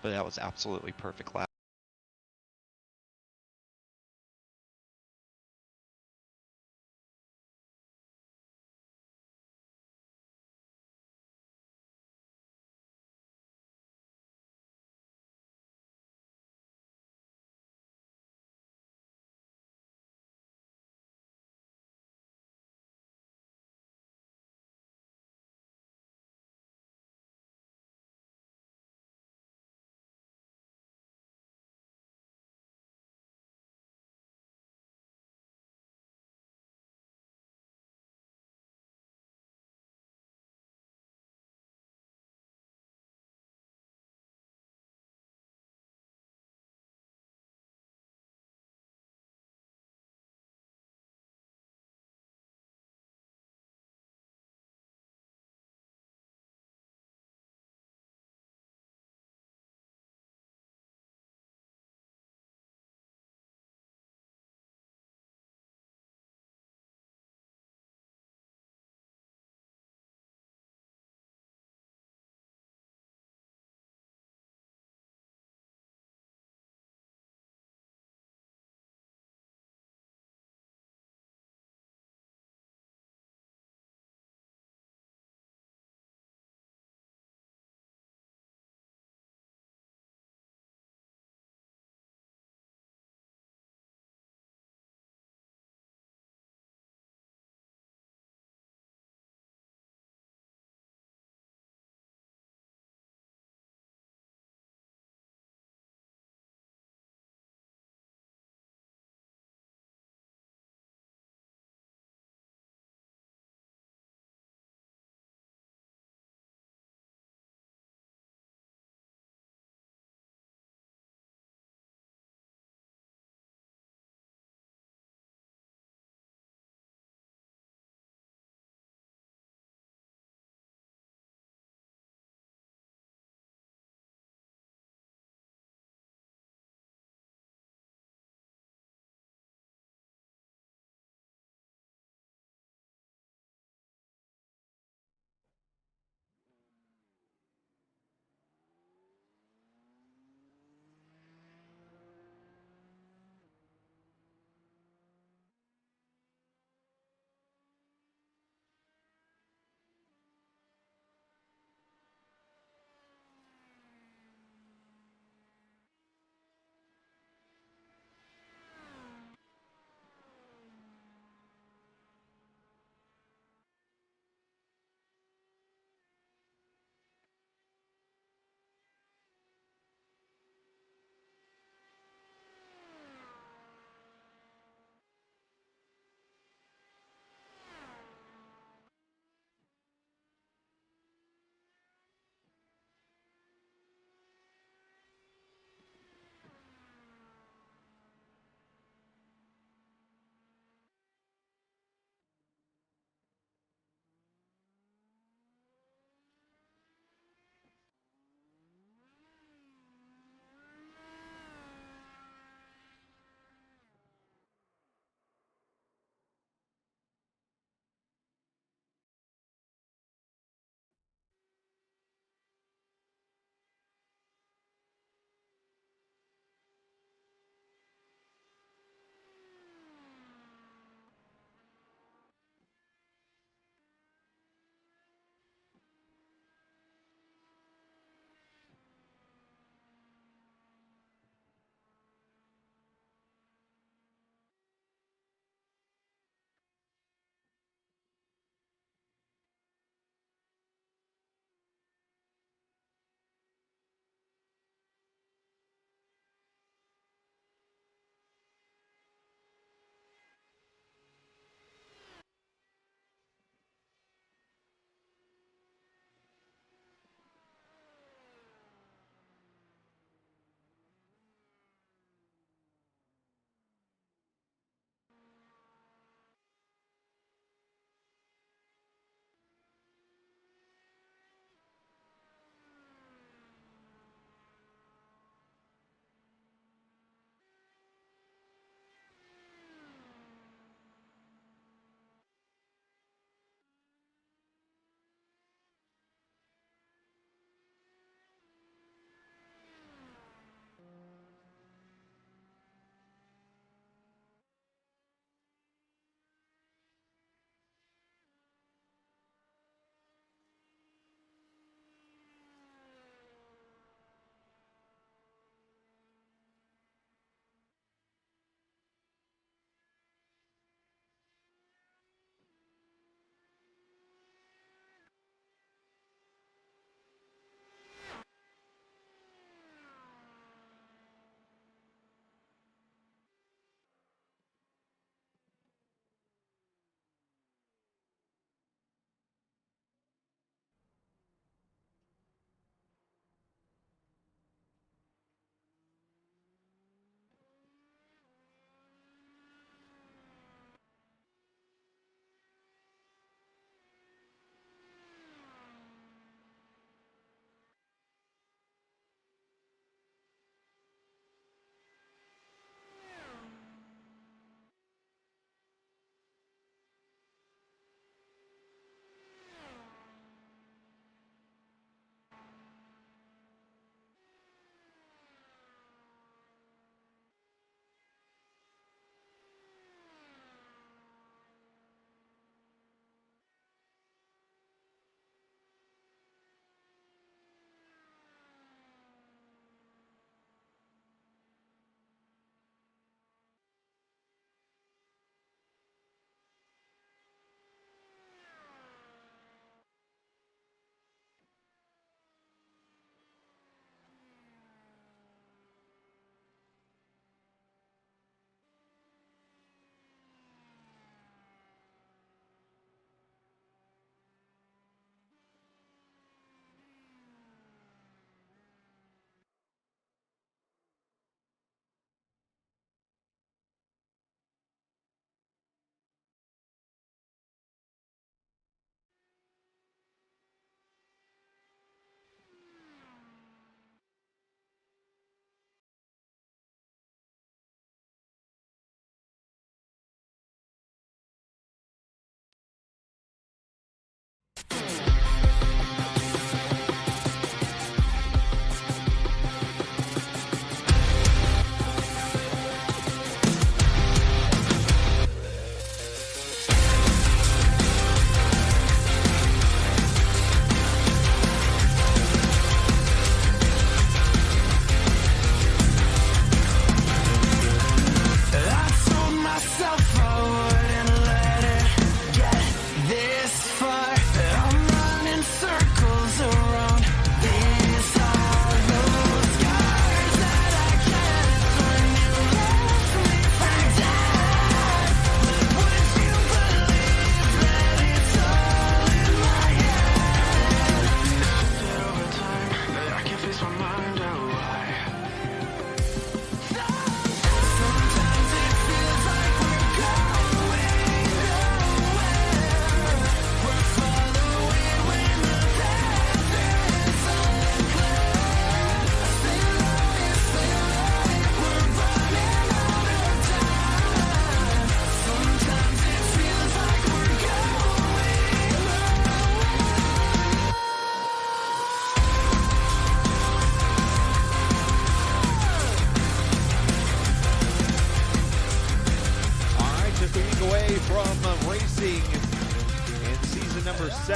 but that was absolutely perfect lap.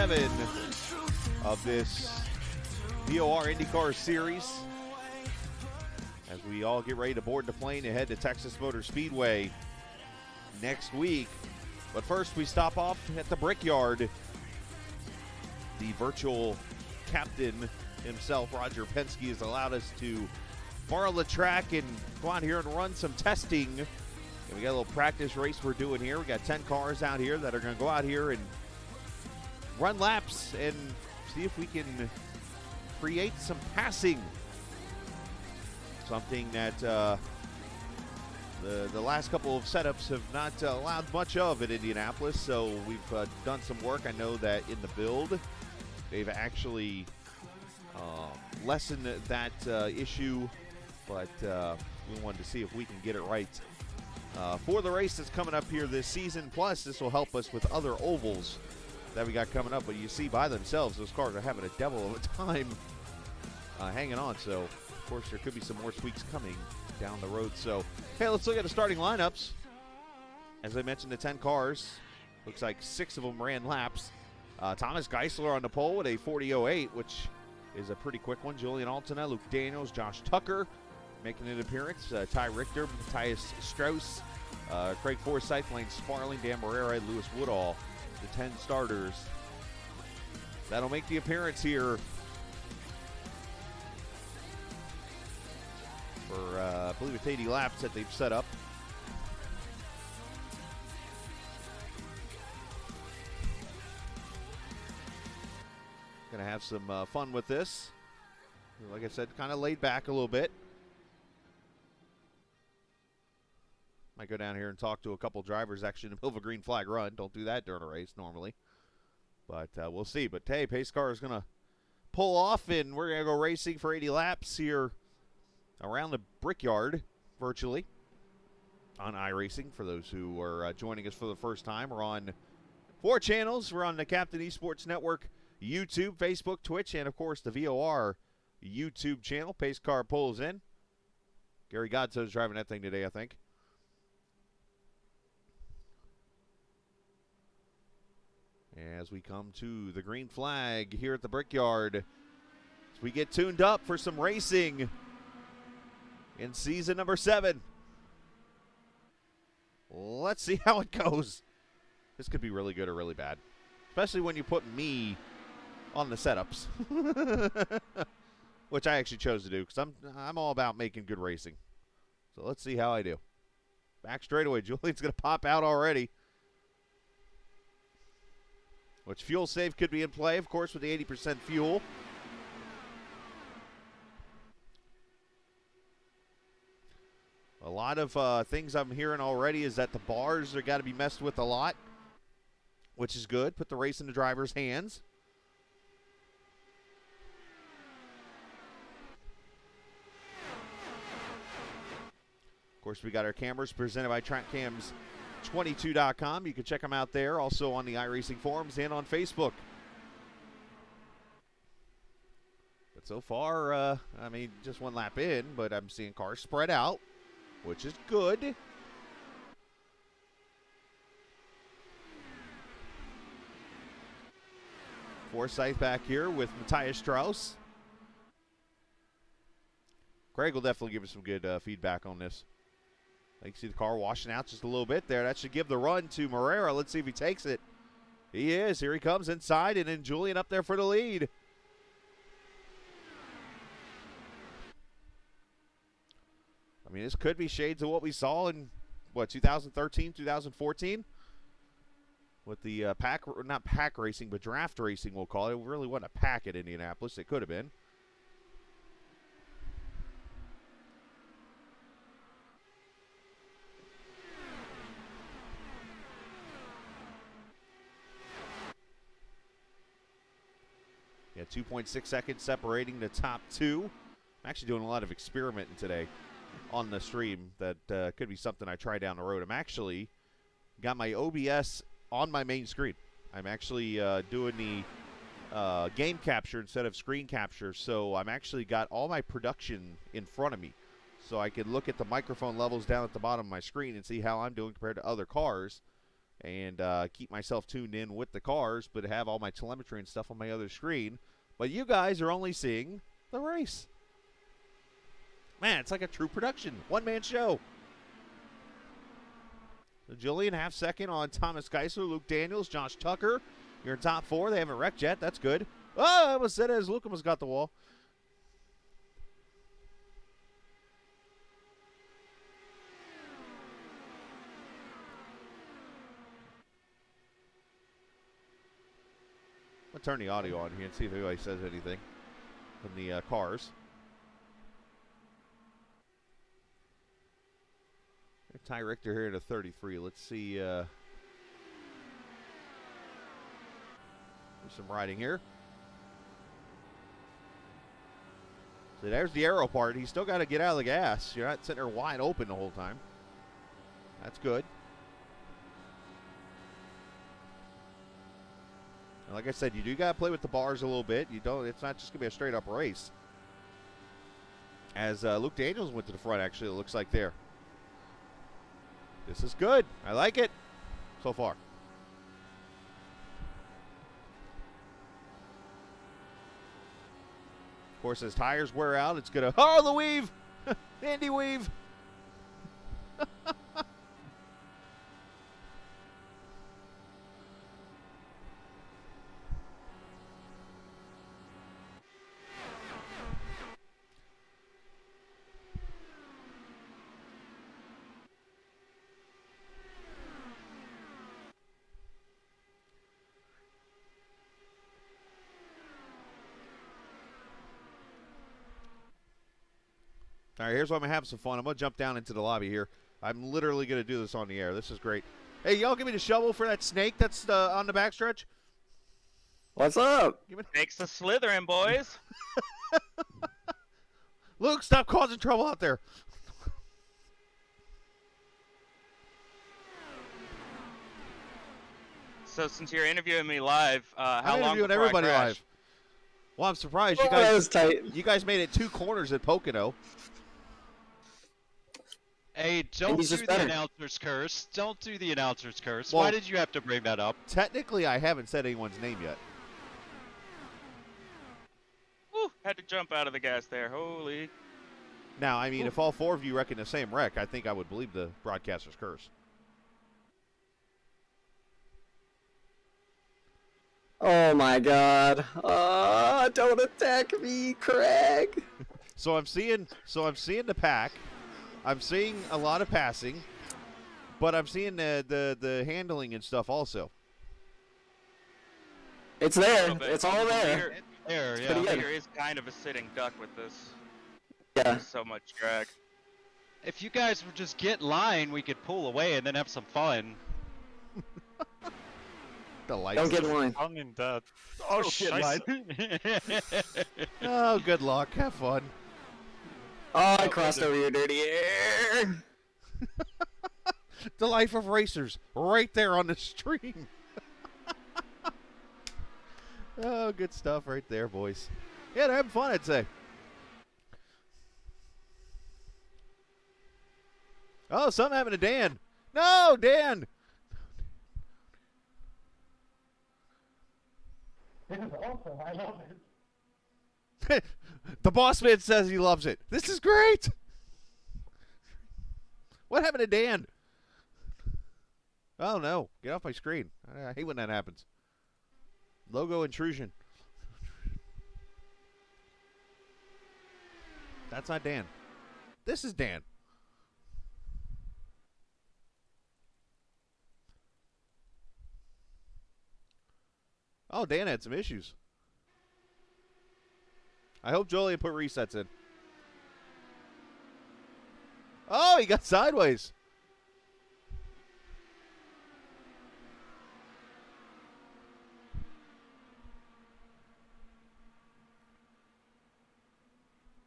7 of this VOR IndyCar series, as we all get ready to board the plane and head to Texas Motor Speedway next week. But first, we stop off at the Brickyard. The virtual captain himself, Roger Penske, has allowed us to borrow the track and go out here and run some testing. And we got a little practice race we're doing here. We got 10 cars out here that are going to go out here and run laps and see if we can create some passing. Something that the last couple of setups have not allowed much of at Indianapolis. So we've done some work. I know that in the build, they've actually lessened that issue, but we wanted to see if we can get it right for the race that's coming up here this season. Plus, this will help us with other ovals that we got coming up. But you see by themselves, those cars are having a devil of a time hanging on. So, of course, there could be some more tweaks coming down the road. So, hey, let's look at the starting lineups. As I mentioned, the 10 cars. Looks like 6 of them ran laps. Thomas Geisler on the pole with a 40.08, which is a pretty quick one. Julian Altina, Luke Daniels, Josh Tucker making an appearance. Ty Richter, Matthias Strauss, Craig Forsyth, Lane Sparling, Dan Morera, Lewis Woodall. The 10 starters that'll make the appearance here for, I believe it's 80 laps that they've set up. Gonna have some fun with this. Like I said, kind of laid back a little bit. Might go down here and talk to a couple drivers actually in the middle of a green flag run. Don't do that during a race normally. But we'll see. But hey, pace car is going to pull off, and we're going to go racing for 80 laps here around the Brickyard virtually on iRacing. For those who are joining us for the first time, we're on 4 channels. We're on the Captain eSports Network, YouTube, Facebook, Twitch, and, of course, the VOR YouTube channel. Pace car pulls in. Gary Godso's driving that thing today, I think. As we come to the green flag here at the Brickyard, as we get tuned up for some racing in season number 7. Let's see how it goes. This could be really good or really bad, especially when you put me on the setups, which I actually chose to do because I'm all about making good racing. So let's see how I do. Back straightaway, Julian's going to pop out already. Which fuel save could be in play, of course, with the 80% fuel. A lot of things I'm hearing already is that the bars are got to be messed with a lot, which is good. Put the race in the driver's hands. Of course, we got our cameras presented by Track Cams 22.com. You can check them out there, also on the iRacing forums and on Facebook. But so far, I mean, just one lap in, but I'm seeing cars spread out, which is good. Forsyth back here with Matthias Strauss. Craig will definitely give us some good feedback on this. You can see the car washing out just a little bit there. That should give the run to Morera. Let's see if he takes it. He is. Here he comes inside, and then Julian up there for the lead. I mean, this could be shades of what we saw in, 2013, 2014? With the not pack racing, but draft racing, we'll call it. It really wasn't a pack at Indianapolis. It could have been. Yeah, 2.6 seconds separating the top 2. I'm actually doing a lot of experimenting today on the stream. That could be something I try down the road. I'm actually got my OBS on my main screen. I'm actually doing the game capture instead of screen capture. So I'm actually got all my production in front of me. So I can look at the microphone levels down at the bottom of my screen and see how I'm doing compared to other cars. and keep myself tuned in with the cars, but have all my telemetry and stuff on my other screen. But you guys are only seeing the race. Man, it's like a true production, one-man show. So Julian, half second on Thomas Geisler, Luke Daniels, Josh Tucker. You're in top 4. They haven't wrecked yet. That's good. Oh, I almost said it as Luke almost got the wall. I'm going to turn the audio on here and see if anybody says anything from the cars. Ty Richter here to 33. Let's see. There's some riding here. So there's the aero part. He's still got to get out of the gas. You're not sitting there wide open the whole time. That's good. And like I said, you do got to play with the bars a little bit. You don't. It's not just going to be a straight up race. As Luke Daniels went to the front, actually, it looks like there. This is good. I like it so far. Of course, as tires wear out, it's going to... Oh, the weave! Indy weave! All right, here's where I'm going to have some fun. I'm going to jump down into the lobby here. I'm literally going to do this on the air. This is great. Hey, y'all give me the shovel for that snake that's on the backstretch. What's up? Snakes the slithering, boys. Luke, stop causing trouble out there. So since you're interviewing me live, how I'm long interviewing before everybody I crash? live. Well, I'm surprised. Oh, that was tight. You guys made it 2 corners at Pocono. Hey, don't He's do just the better. announcer's curse. Don't do the announcer's curse. Well- Why did you have to bring that up? Technically, I haven't said anyone's name yet. Whew, had to jump out of the gas there. Holy. Now, I mean, if all 4 of you reckon the same wreck, I think I would believe the broadcaster's curse. Oh my God! Don't attack me, Craig. So I'm seeing the pack. I'm seeing a lot of passing, but I'm seeing the handling and stuff also. It's there. Little bit. It's all there. Leader, There, pretty yeah. good. leader is kind of a sitting duck with this. Yeah. So much drag. If you guys would just get in line, we could pull away and then have some fun. The lights. Don't get in line. Fun in that. Oh, shit, Oh, good luck. Have fun. Oh, I crossed over your dirty air. The life of racers, right there on the stream. Oh, good stuff right there, boys. Yeah, they're having fun, I'd say. Oh, something happened to Dan. No, Dan. This is awesome. I love it. The boss man says he loves it. This is great. What happened to Dan? Oh, no. Get off my screen. I hate when that happens. Logo intrusion. That's not Dan. This is Dan. Oh, Dan had some issues. I hope Jolien put resets in. Oh, he got sideways.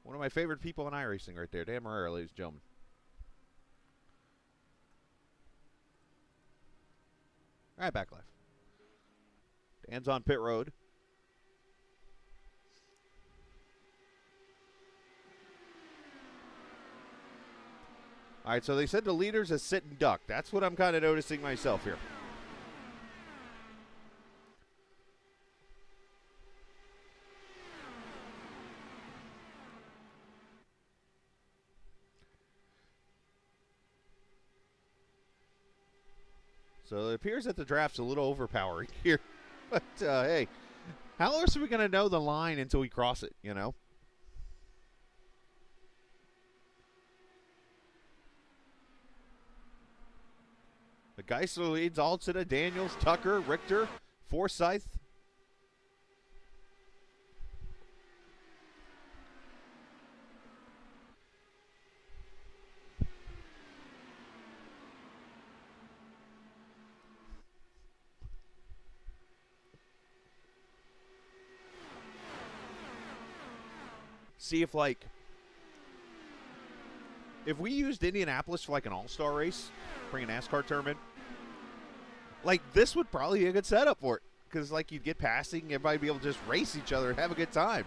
One of my favorite people in iRacing right there. Dan Marrero, ladies and gentlemen. All right, back live. Dan's on pit road. All right, so they said the leader's a sit and duck. That's what I'm kind of noticing myself here. So it appears that the draft's a little overpowering here. But, hey, how else are we going to know the line until we cross it, you know? The Geisler leads Alcida, Daniels, Tucker, Richter, Forsyth. See if, like, if we used Indianapolis for, like, an all-star race, bring a NASCAR tournament, like, this would probably be a good setup for it. Because, like, you'd get passing, everybody would be able to just race each other and have a good time.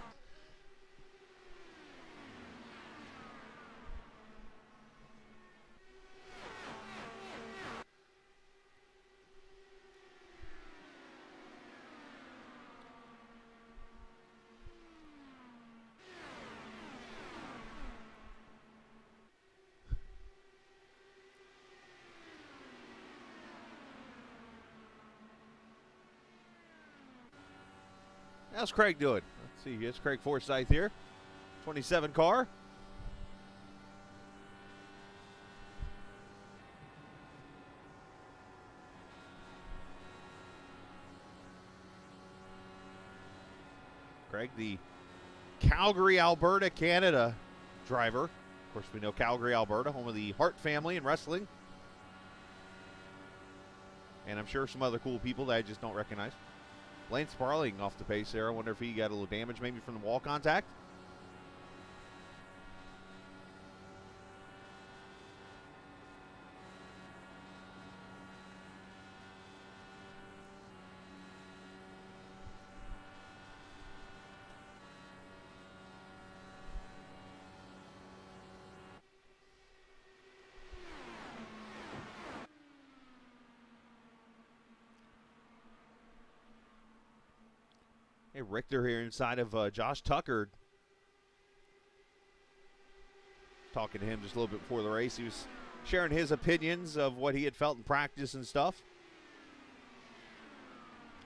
How's Craig doing? Let's see. Here's Craig Forsyth here. 27 car. Craig, the Calgary, Alberta, Canada driver. Of course, we know Calgary, Alberta, home of the Hart family in wrestling. And I'm sure some other cool people that I just don't recognize. Lane Sparling off the pace there. I wonder if he got a little damage maybe from the wall contact. Hey, Richter here inside of Josh Tucker. Talking to him just a little bit before the race. He was sharing his opinions of what he had felt in practice and stuff.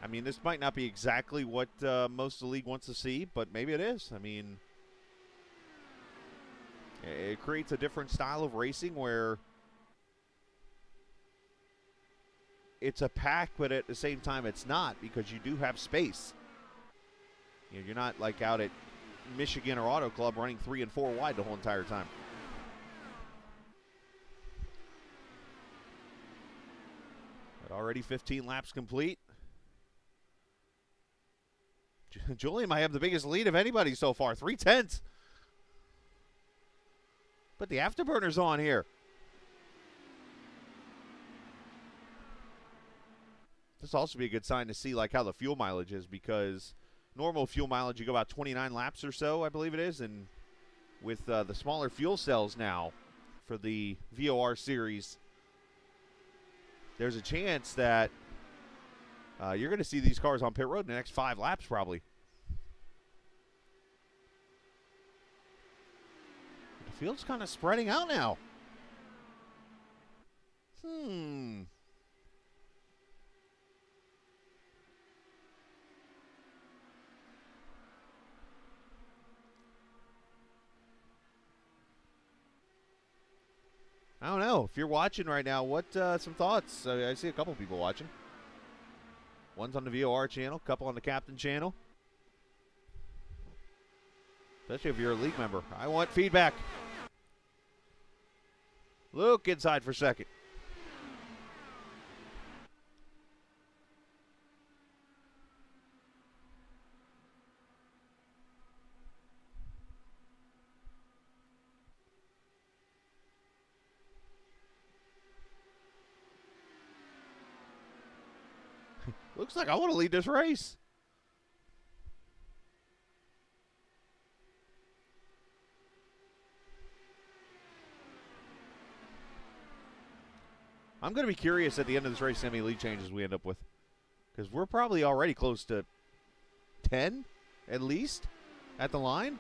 I mean, this might not be exactly what most of the league wants to see, but maybe it is. I mean, it creates a different style of racing where it's a pack, but at the same time it's not, because you do have space. You know, you're not like out at Michigan or Auto Club running 3 and 4 wide the whole entire time. But already 15 laps complete. Julian might have the biggest lead of anybody so far, 3/10. But the afterburner's on here. This will also be a good sign to see like how the fuel mileage is, because normal fuel mileage, you go about 29 laps or so, I believe it is. And with the smaller fuel cells now for the VOR series, there's a chance that you're going to see these cars on pit road in the next 5 laps probably. The field's kind of spreading out now. I don't know. If you're watching right now, what some thoughts? I see a couple people watching. One's on the VOR channel, a couple on the Captain channel. Especially if you're a league member. I want feedback. Luke inside for second. Looks like I want to lead this race. I'm going to be curious at the end of this race how many lead changes we end up with. Because we're probably already close to 10, at least, at the line.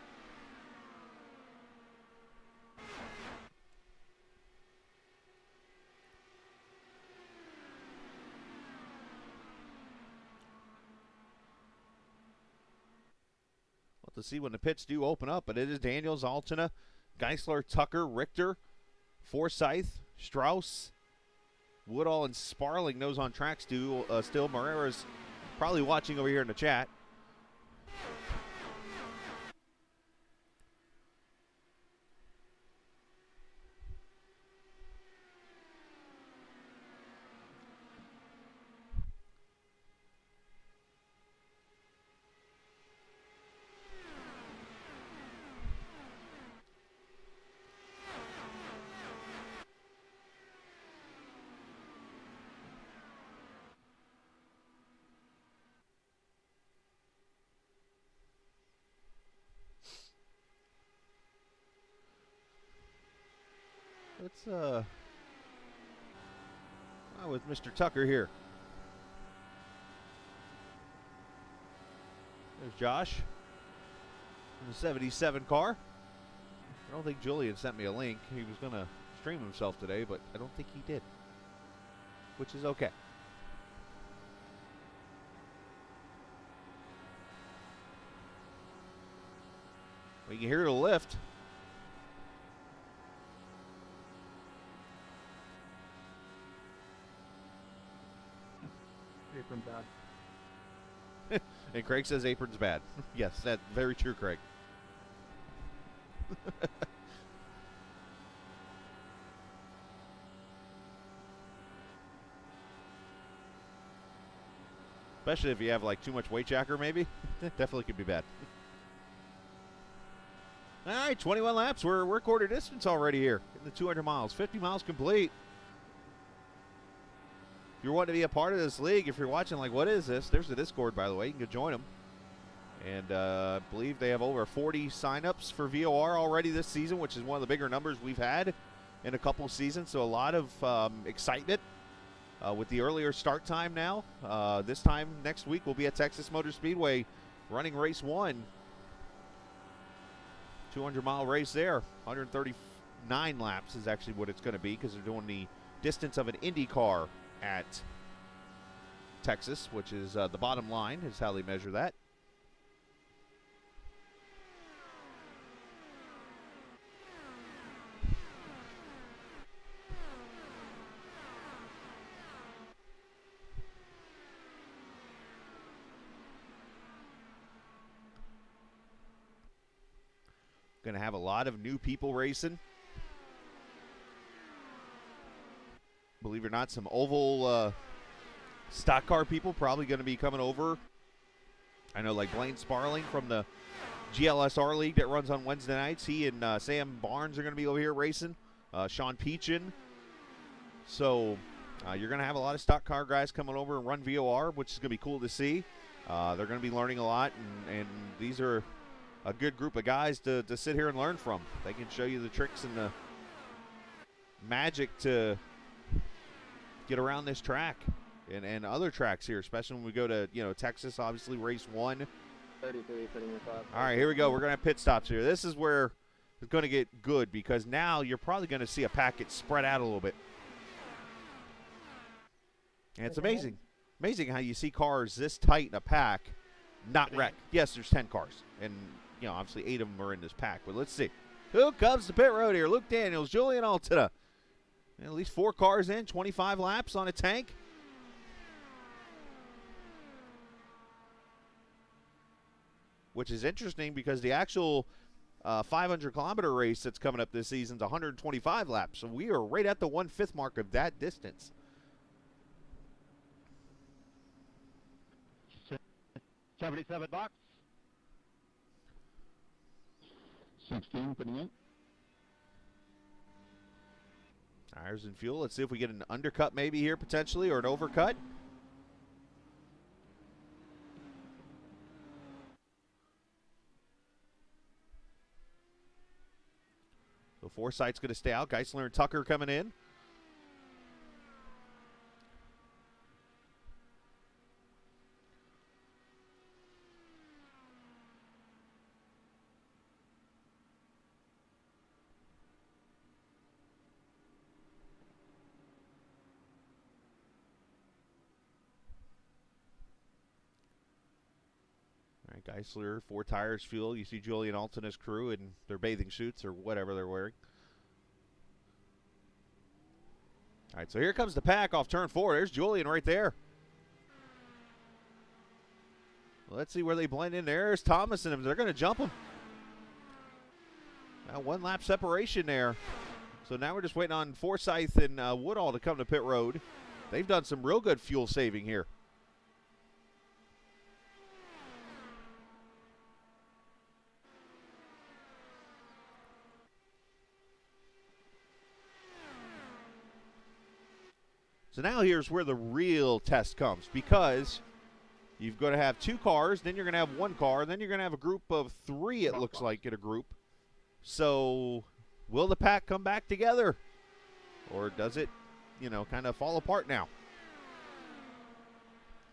We'll have to see when the pits do open up, but it is Daniels, Altena, Geisler, Tucker, Richter, Forsyth, Strauss, Woodall, and Sparling. Those on tracks still. Marrera's probably watching over here in the chat. Let's with Mr. Tucker here. There's Josh in the 77 car. I don't think Julian sent me a link. He was going to stream himself today, but I don't think he did, which is okay. We can hear the lift. Apron bad. And Craig says apron's bad. Yes, that's very true, Craig. Especially if you have like too much weight jacker, maybe. Definitely could be bad. All right, 21 laps. We're quarter distance already here in the 200 miles. 50 miles complete. If you're wanting to be a part of this league, if you're watching, like, what is this? There's the Discord, by the way. You can go join them. And I believe they have over 40 signups for VOR already this season, which is one of the bigger numbers we've had in a couple of seasons. So a lot of excitement with the earlier start time now. This time next week we'll be at Texas Motor Speedway running race 1. 200-mile race there. 139 laps is actually what it's going to be because they're doing the distance of an Indy car at Texas, which is the bottom line is how they measure that. Going to have a lot of new people racing. Believe it or not, some oval stock car people probably going to be coming over. I know, like Blaine Sparling from the GLSR League that runs on Wednesday nights. He and Sam Barnes are going to be over here racing. Sean Peachin. So you're going to have a lot of stock car guys coming over and run VOR, which is going to be cool to see. They're going to be learning a lot, and these are a good group of guys to sit here and learn from. They can show you the tricks and the magic to get around this track and other tracks here, especially when we go to, Texas, obviously race 1. 33, 35. All right, here we go. We're going to have pit stops here. This is where it's going to get good because now you're probably going to see a packet spread out a little bit. And it's amazing how you see cars this tight in a pack not wreck. Yes, there's 10 cars, and obviously 8 of them are in this pack. But let's see. Who comes to pit road here? Luke Daniels, Julian Altena. At least 4 cars in, 25 laps on a tank. Which is interesting because the actual 500-kilometer race that's coming up this season is 125 laps. So we are right at the 1/5 mark of that distance. '77 box. 16 putting in. Tires and fuel. Let's see if we get an undercut maybe here potentially or an overcut. So Forsythe's going to stay out. Geisler and Tucker coming in. Geisler, 4 tires, fuel. You see Julian Alt and his crew in their bathing suits or whatever they're wearing. All right, so here comes the pack off turn 4. There's Julian right there. Let's see where they blend in. There's Thomas and him. They're going to jump him. Now 1 lap separation there. So now we're just waiting on Forsyth and Woodall to come to pit road. They've done some real good fuel saving here. So now here's where the real test comes, because you've got to have 2 cars, then you're going to have 1 car, then you're going to have a group of 3, it looks like, in a group. So will the pack come back together? Or does it, kind of fall apart now?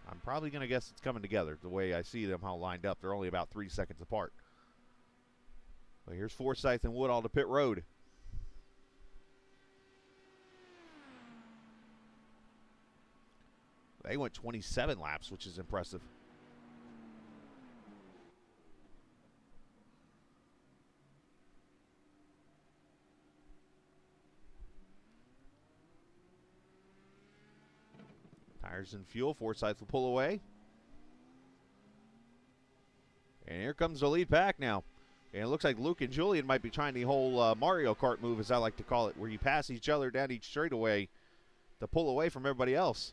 I'm probably going to guess it's coming together the way I see them how lined up. They're only about 3 seconds apart. But here's Forsyth and Woodall to pit road. They went 27 laps, which is impressive. Tires and fuel. Forsyth will pull away. And here comes the lead pack now. And it looks like Luke and Julian might be trying the whole Mario Kart move, as I like to call it, where you pass each other down each straightaway to pull away from everybody else.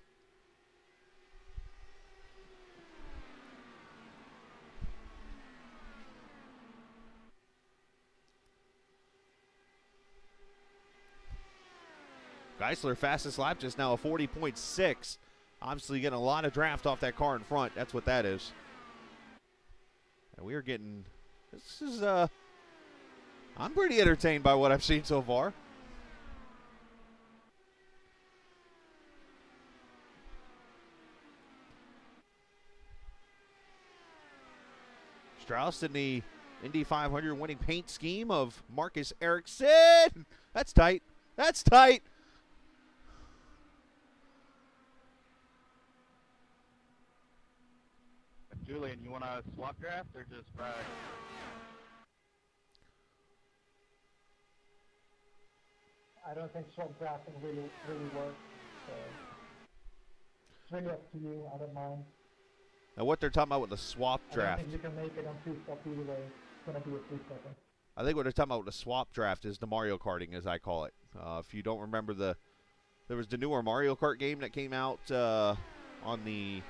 Geisler, fastest lap just now, a 40.6. Obviously getting a lot of draft off that car in front. That's what that is. And we are getting, this is, I'm pretty entertained by what I've seen so far. Strauss in the Indy 500 winning paint scheme of Marcus Ericsson. That's tight. That's tight. Julian, you want to swap draft or just back? I don't think swap drafting really works. So it's really up to you. I don't mind. Now what they're talking about with the swap draft. I don't think you can make it on 2 swap either way. It's going to be a 3-second. I think what they're talking about with the swap draft is the Mario Karting, as I call it. If you don't remember, there was the newer Mario Kart game that came out on the,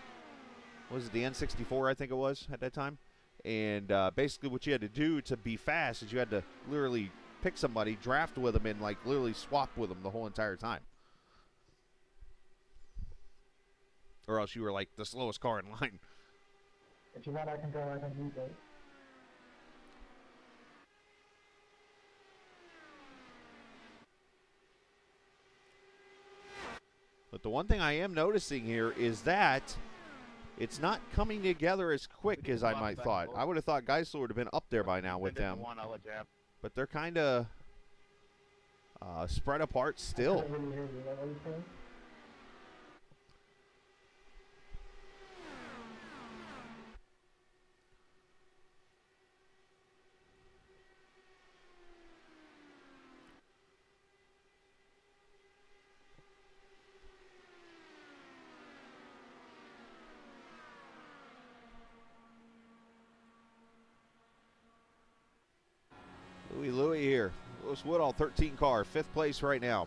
what was it, the N64, I think it was at that time. And basically what you had to do to be fast is you had to literally pick somebody, draft with them, and like literally swap with them the whole entire time. Or else you were like the slowest car in line. If you want, I can go ahead and use it. But the one thing I am noticing here is that it's not coming together as quick as I might thought. I would have thought Geisler would have been up there by now with them. But they're kind of spread apart still. I can't really hear you. What are you saying? Louis here. Lewis Woodall, 13 car, 5th place right now.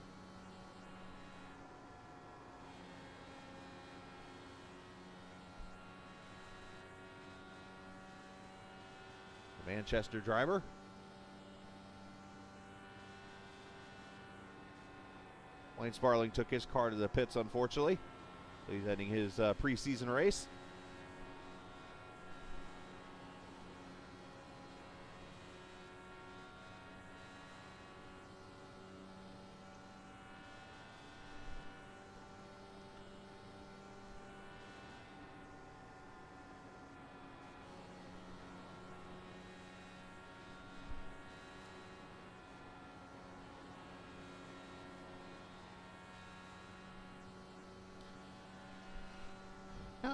The Manchester driver. Wayne Sparling took his car to the pits, unfortunately. So he's ending his preseason race.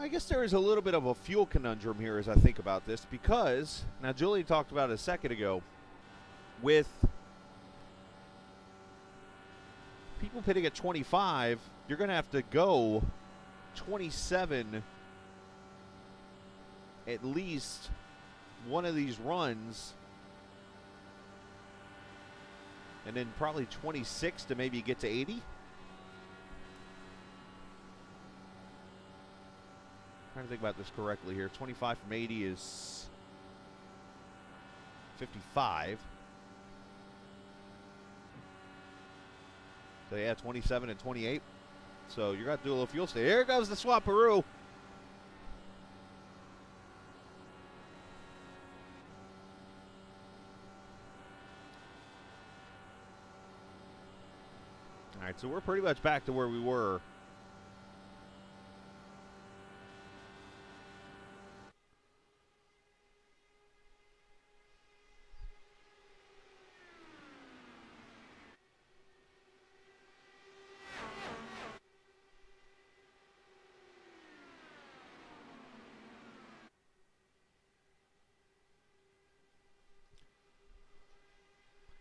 I guess there is a little bit of a fuel conundrum here as I think about this, because now Julian talked about it a second ago with people pitting at 25, you're going to have to go 27 at least one of these runs, and then probably 26 to maybe get to 80. Trying to think about this correctly here. 25 from 80 is 55. So yeah, 27 and 28. So you're going to do a little fuel stay. Here goes the Swaparoo. All right, so we're pretty much back to where we were.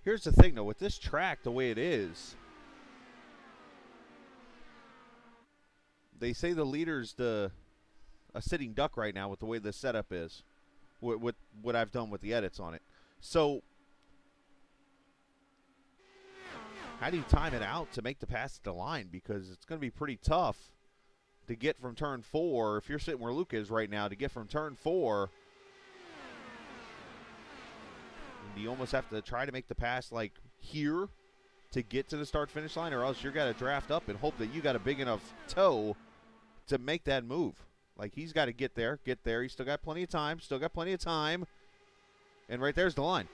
Here's the thing, though, with this track the way it is, they say the leader's a sitting duck right now with the way the setup is, with what I've done with the edits on it. So how do you time it out to make the pass at the line? Because it's going to be pretty tough to get from turn 4, if you're sitting where Luke is right now, to get from turn 4. You almost have to try to make the pass like here to get to the start-finish line, or else you're got to draft up and hope that you got a big enough toe to make that move. Like, he's got to get there. He's still got plenty of time. And right there's the line.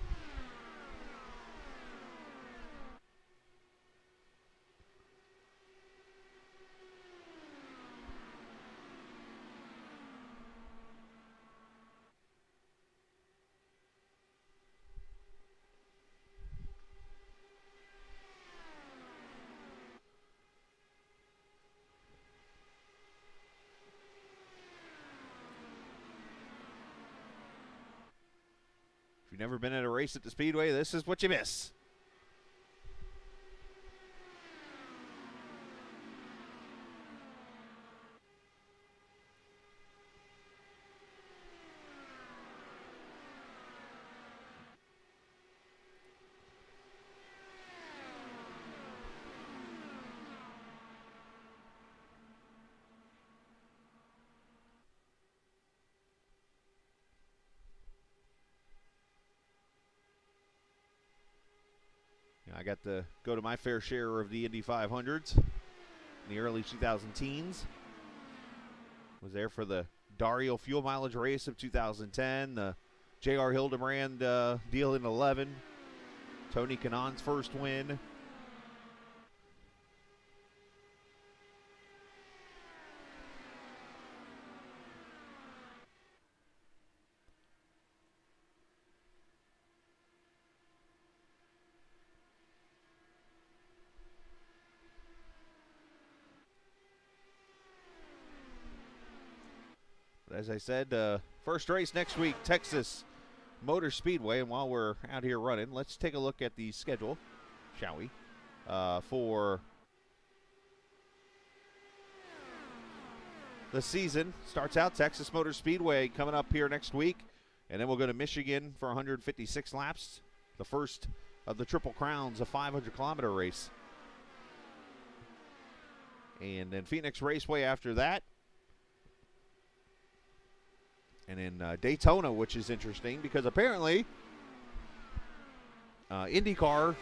If you've never been at a race at the Speedway, this is what you miss. I got to go to my fair share of the Indy 500s in the early 2010s. Was there for the Dario fuel mileage race of 2010, the J.R. Hildebrand deal in 11, Tony Kanaan's first win. As I said, first race next week, Texas Motor Speedway. And while we're out here running, let's take a look at the schedule, shall we? For the season. Starts out Texas Motor Speedway coming up here next week. And then we'll go to Michigan for 156 laps. The first of the Triple Crowns, a 500-kilometer race. And then Phoenix Raceway after that. And in Daytona, which is interesting because apparently iRacing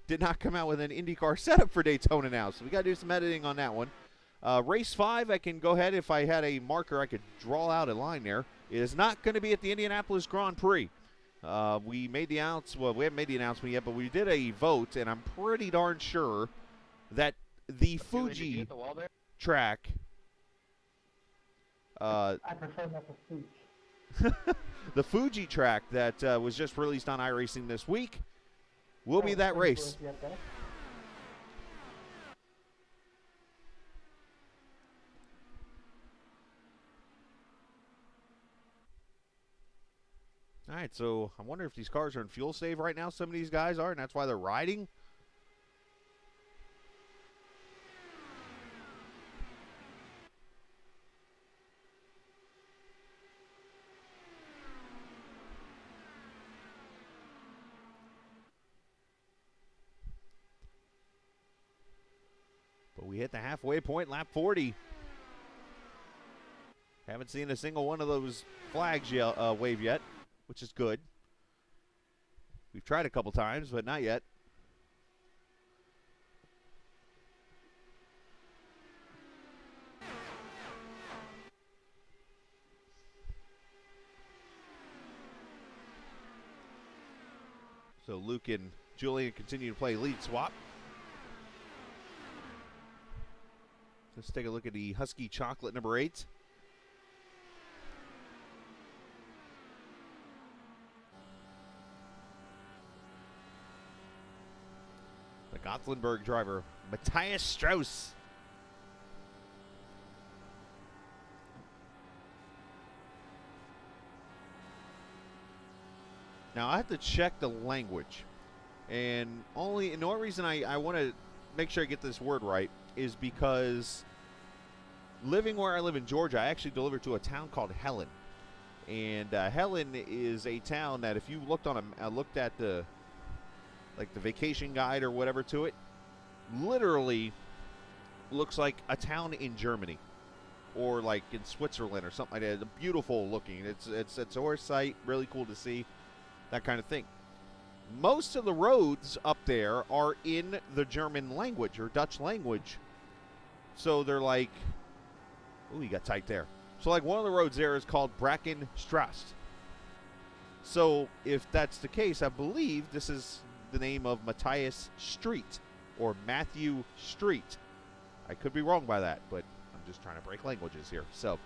did not come out with an IndyCar setup for Daytona now. So we got to do some editing on that one. Race 5, I can go ahead. If I had a marker, I could draw out a line there. It is not going to be at the Indianapolis Grand Prix. We made the well, we haven't made the announcement yet, but we did a vote, and I'm pretty darn sure that the Fuji track... I prefer not to speak. the Fuji track that was just released on iRacing this week will be that race. All right, so I wonder if these cars are in fuel save right now. Some of these guys are, and that's why they're riding. But we hit the halfway point, lap 40. Haven't seen a single one of those flags wave yet, which is good. We've tried a couple times, but not yet. So Luke and Julian continue to play lead swap. Let's take a look at the Husky Chocolate number 8. The Gothenburg driver, Matthias Strauss. Now, I have to check the language. And the only reason I want to make sure I get this word right is because living where I live in Georgia, I actually delivered to a town called Helen. And Helen is a town that if you looked at the vacation guide or whatever to it, literally looks like a town in Germany or like in Switzerland or something like that. It's beautiful looking. It's a horse site, really cool to see, that kind of thing. Most of the roads up there are in the German language or Dutch language. So they're like, ooh, you got tight there. So like one of the roads there is called Brackenstrasse. So if that's the case, I believe this is the name of Matthias Street or Matthew Street. I could be wrong by that, but I'm just trying to break languages here. So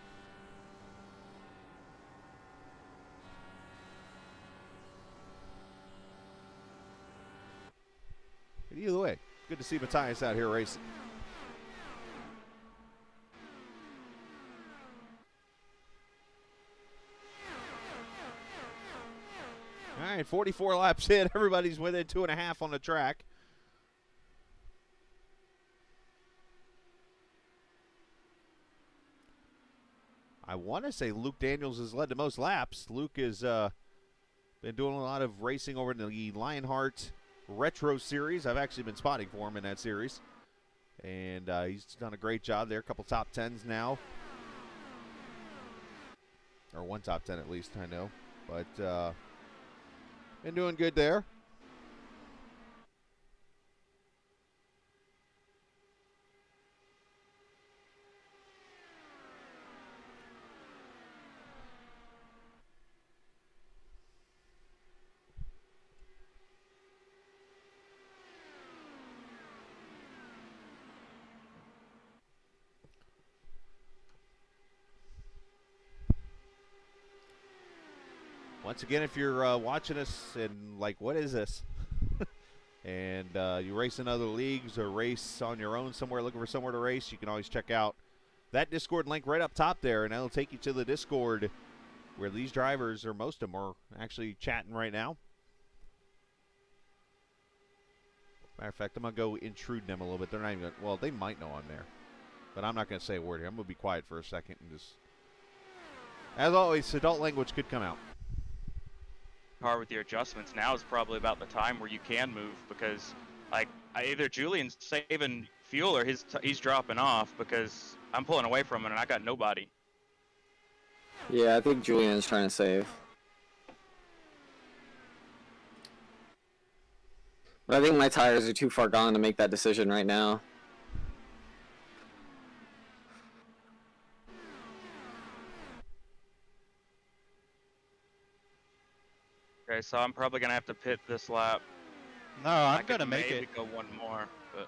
but either way, good to see Matthias out here racing. All right, 44 laps in. Everybody's within 2.5 on the track. I want to say Luke Daniels has led the most laps. Luke has been doing a lot of racing over in the Lionheart Retro Series. I've actually been spotting for him in that series. And he's done a great job there. A couple top 10s now. Or one top 10 at least, I know. But been doing good there. Once again, if you're watching us and like, what is this? And you race in other leagues or race on your own somewhere, looking for somewhere to race, you can always check out that Discord link right up top there, and that'll take you to the Discord where these drivers, or most of them, are actually chatting right now. Matter of fact, I'm going to go intrude them a little bit. They're not even going to, well, they might know I'm there. But I'm not going to say a word here. I'm going to be quiet for a second and just, as always, adult language could come out. Car with your adjustments, now is probably about the time where you can move, because like either Julian's saving fuel or he's dropping off, because I'm pulling away from it and I got nobody. Yeah, I think Julian's trying to save. But I think my tires are too far gone to make that decision right now. Okay, so I'm probably gonna have to pit this lap. No, I'm gonna make maybe it. go one more, but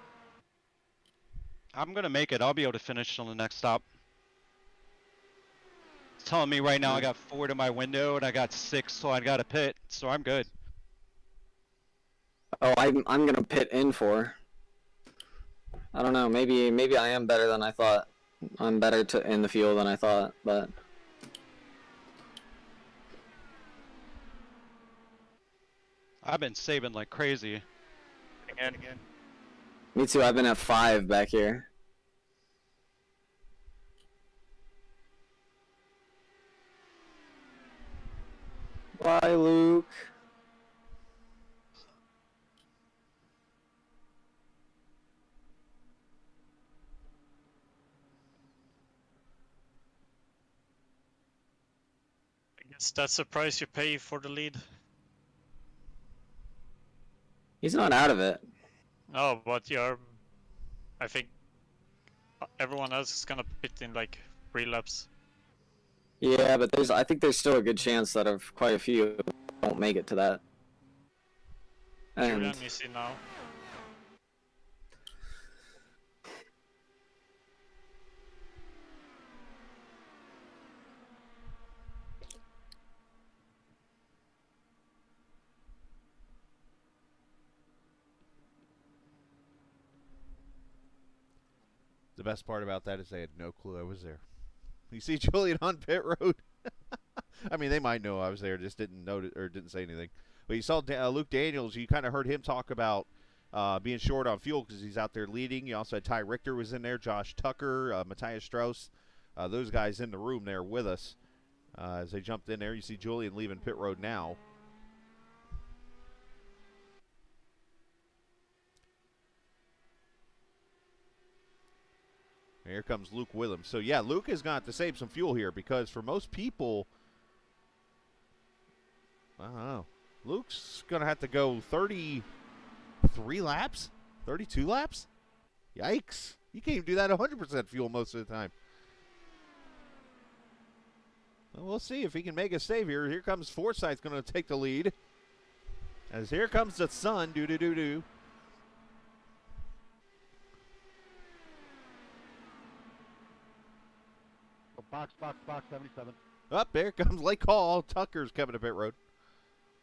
I'm gonna make it. I'll be able to finish on the next stop. It's telling me right now I got 4 to my window and I got 6, so I got a pit, so I'm good. Oh, I'm gonna pit in for. I don't know. Maybe I am better than I thought. I'm better in the field than I thought, but. I've been saving like crazy. Again. Me too. I've been at 5 back here. Bye, Luke. I guess that's the price you pay for the lead. He's not out of it. Oh, but I think everyone else is gonna pit in like relapse. Yeah, but I think there's still a good chance that of quite a few won't make it to that. And Julian is in now. The best part about that is they had no clue I was there. You see Julian on pit road. I mean, they might know I was there, just didn't notice or didn't say anything. But you saw Luke Daniels. You kind of heard him talk about being short on fuel because he's out there leading. You also had Ty Richter was in there, Josh Tucker, Matthias Strauss. Those guys in the room there with us as they jumped in there. You see Julian leaving pit road now. Here comes Luke with him. So, yeah, Luke is going to have to save some fuel here because for most people, I don't know, Luke's going to have to go 33 laps? 32 laps? Yikes. You can't even do that 100% fuel most of the time. Well, we'll see if he can make a save here. Here comes Forsyth going to take the lead. As here comes the sun. Do-do-do-do. Box, 77. Up there comes Lake Hall. Tucker's coming to pit road.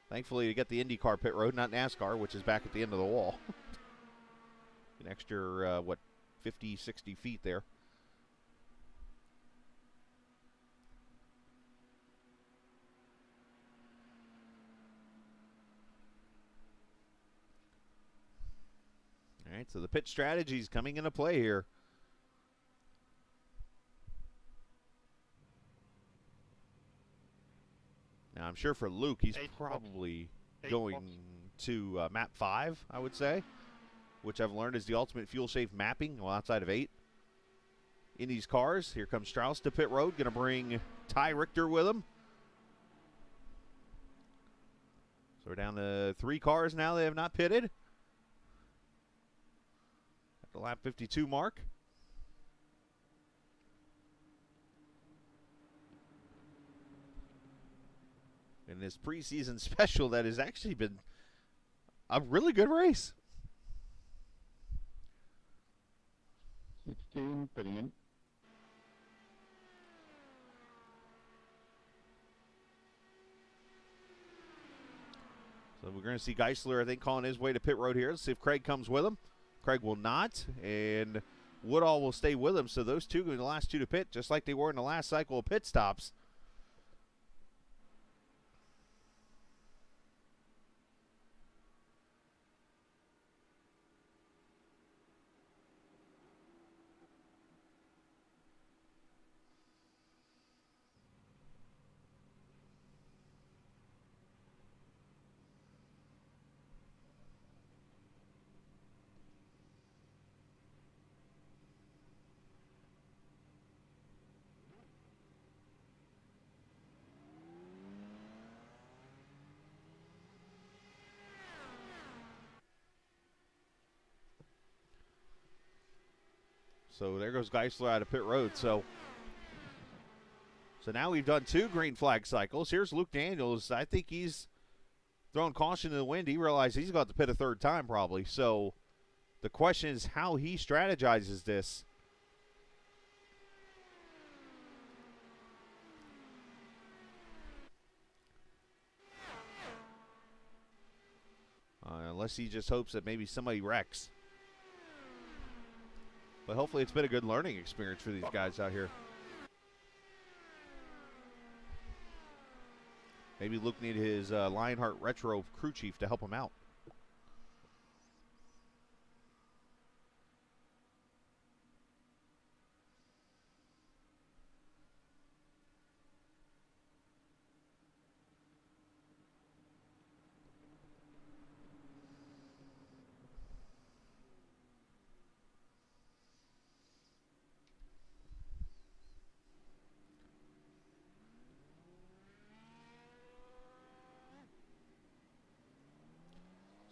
Thankfully, you get the IndyCar pit road, not NASCAR, which is back at the end of the wall. An extra, 50, 60 feet there. All right, so the pit strategy is coming into play here. Now, I'm sure for Luke, he's probably going to map 5, I would say, which I've learned is the ultimate fuel-safe mapping, well, outside of 8. In these cars, here comes Strauss to pit road, going to bring Ty Richter with him. So we're down to 3 cars now that have not pitted. At the lap 52 mark. In this preseason special that has actually been a really good race. 16, putting in. So we're going to see Geisler, I think, calling his way to pit road here. Let's see if Craig comes with him. Craig will not, and Woodall will stay with him. So those two are the last two to pit, just like they were in the last cycle of pit stops. So there goes Geisler out of pit road. So now we've done 2 green flag cycles. Here's Luke Daniels. I think he's throwing caution to the wind. He realized he's got to pit a 3rd time probably. So the question is how he strategizes this. Unless he just hopes that maybe somebody wrecks. But hopefully it's been a good learning experience for these guys out here. Maybe Luke needed his Lionheart Retro crew chief to help him out.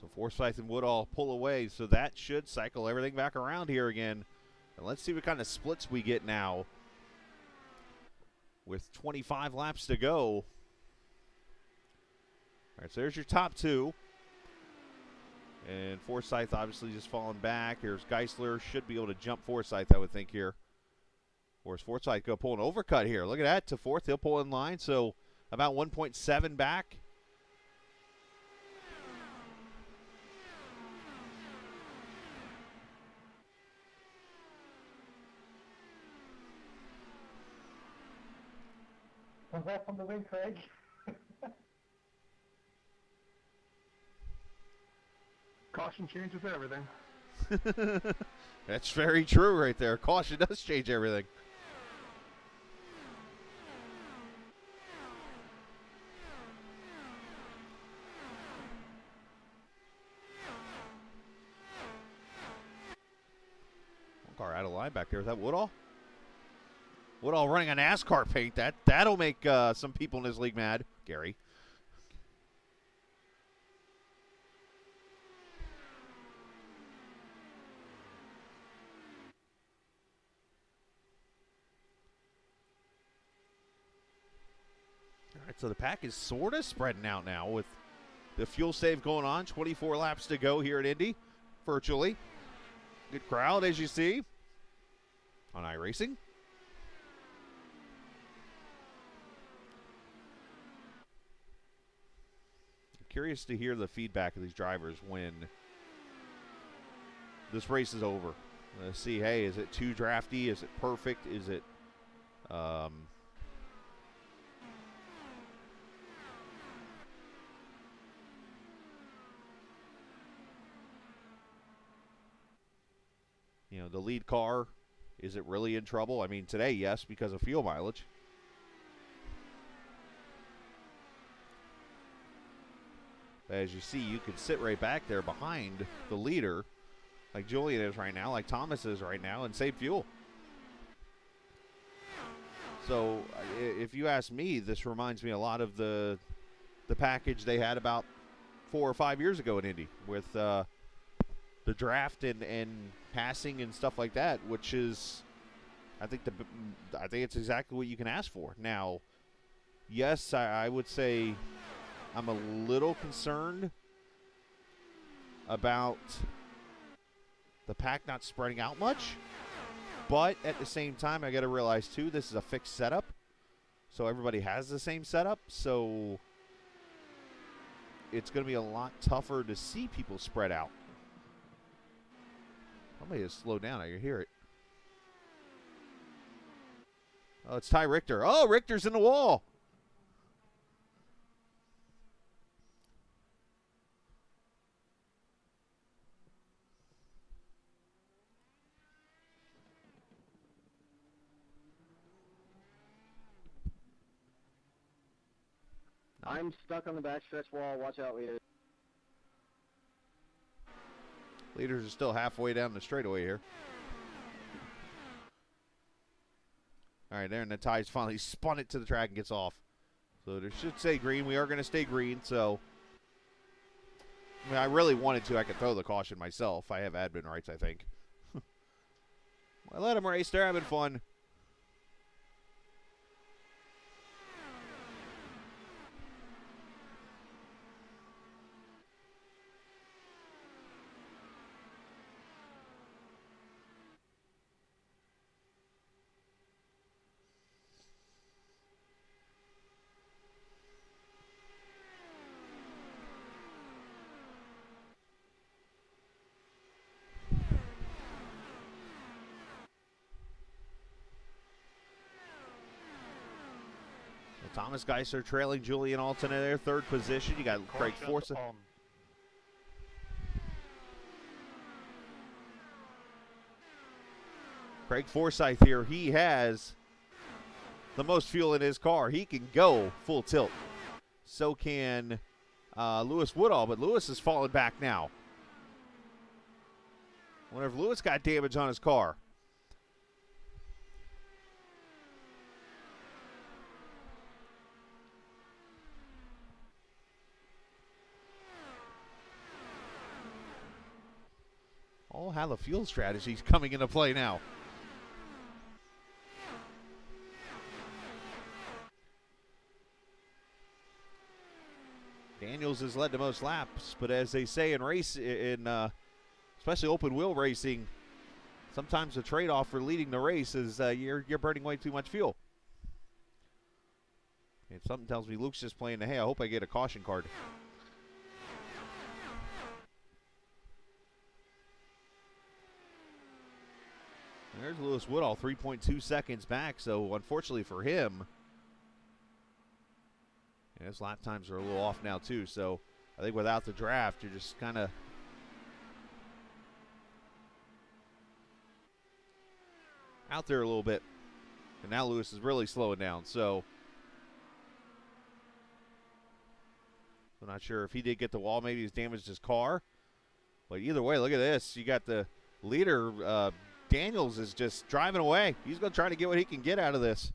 So Forsyth and Woodall pull away, so that should cycle everything back around here again. And let's see what kind of splits we get now with 25 laps to go. All right, so there's your top two. And Forsyth obviously just falling back. Here's Geisler. Should be able to jump Forsyth, I would think, here. Or is Forsyth going to pull an overcut here? Look at that. To fourth, he'll pull in line. So about 1.7 back. Congrats on the win, Craig. Caution changes everything. That's very true right there. Caution does change everything. One car out of line back there. Is that Woodall? Woodall running a NASCAR paint. That'll make some people in this league mad. Gary. All right, so the pack is sort of spreading out now with the fuel save going on. 24 laps to go here at Indy, virtually. Good crowd, as you see, on iRacing. Curious to hear the feedback of these drivers when this race is over. See, hey, is it too drafty? Is it perfect? Is it you know, the lead car, is it really in trouble? I mean, today, yes, because of fuel mileage. As you see, you can sit right back there behind the leader, like Julian is right now, like Thomas is right now, and save fuel. So, if you ask me, this reminds me a lot of the package they had about 4 or 5 years ago in Indy with the draft and passing and stuff like that, which is, I think it's exactly what you can ask for. Now, yes, I would say I'm a little concerned about the pack not spreading out much, but at the same time, I got to realize too, this is a fixed setup, so everybody has the same setup, so it's going to be a lot tougher to see people spread out. Somebody just slow down. I can hear it. Oh, it's Ty Richter. Oh, Richter's in the wall. I'm stuck on the backstretch wall. Watch out, leader. Leaders are still halfway down the straightaway here. All right, there, and the Ty's finally spun it to the track and gets off. So there should say green. We are going to stay green, so I mean, I really wanted to. I could throw the caution myself. I have admin rights, I think. I let him race. They're having fun. Thomas Geisler trailing Julian Alton in their third position. You got Craig Forsyth. Craig Forsyth here, he has the most fuel in his car. He can go full tilt. So can Lewis Woodall, but Lewis is falling back now. I wonder if Lewis got damage on his car. All how the fuel strategy's coming into play now. Daniels has led the most laps, but as they say in especially open wheel racing, sometimes the trade-off for leading the race is you're burning way too much fuel. And something tells me Luke's just playing the, hey, I hope I get a caution card. There's Lewis Woodall, 3.2 seconds back, so unfortunately for him, and his lap times are a little off now too, so I think without the draft, you're just kind of out there a little bit. And now Lewis is really slowing down, so I'm not sure if he did get the wall. Maybe he's damaged his car. But either way, look at this. You got the leader, Daniels, is just driving away. He's going to try to get what he can get out of this.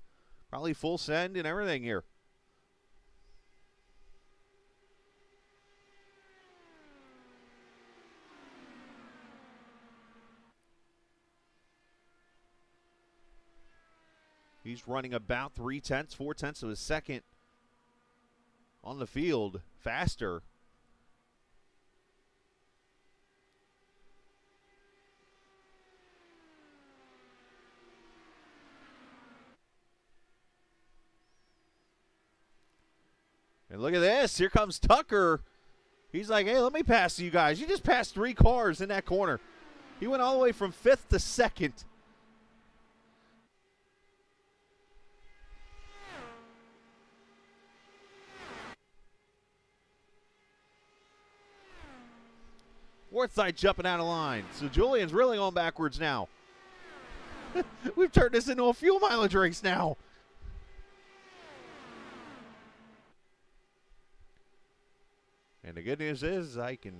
Probably full send and everything here. He's running about 4/10 of a second on the field faster. And look at this. Here comes Tucker. He's like, hey, let me pass you guys. You just passed 3 cars in that corner. He went all the way from 5th to 2nd. Forsyth jumping out of line. So Julian's really going backwards now. We've turned this into a fuel mileage race now. And the good news is I can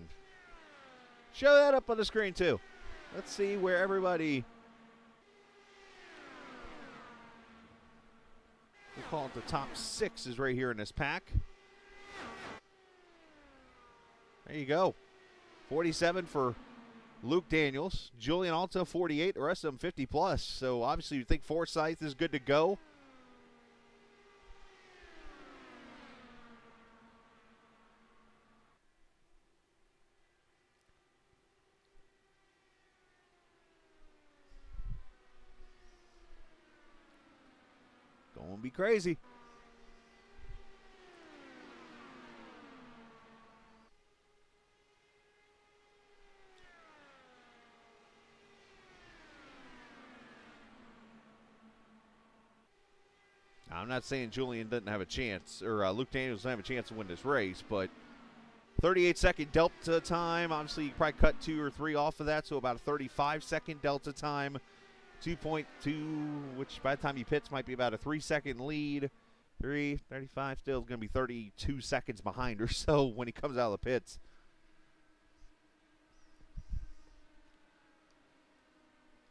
show that up on the screen too. Let's see where everybody, we'll call it the top 6, is right here in this pack. There you go. 47 for Luke Daniels. Julian Alta, 48. The rest of them 50 plus. So obviously you think Forsyth is good to go. Going to be crazy. I'm not saying Julian doesn't have a chance, or Luke Daniels doesn't have a chance to win this race, but 38-second delta time. Obviously, you probably cut 2 or 3 off of that, so about a 35-second delta time. 2.2, which by the time he pits might be about a 3-second lead. 35, still going to be 32 seconds behind or so when he comes out of the pits.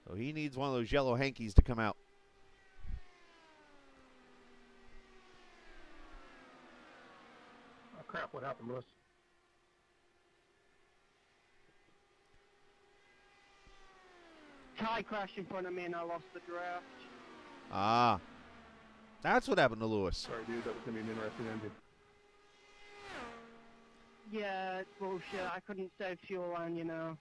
So he needs one of those yellow hankies to come out. Crap, what happened, Lewis? Ty crashed in front of me and I lost the draft. Ah, that's what happened to Lewis. Sorry, dude, that was going to be an interesting ending. Yeah, it's bullshit. I couldn't save fuel on, you know.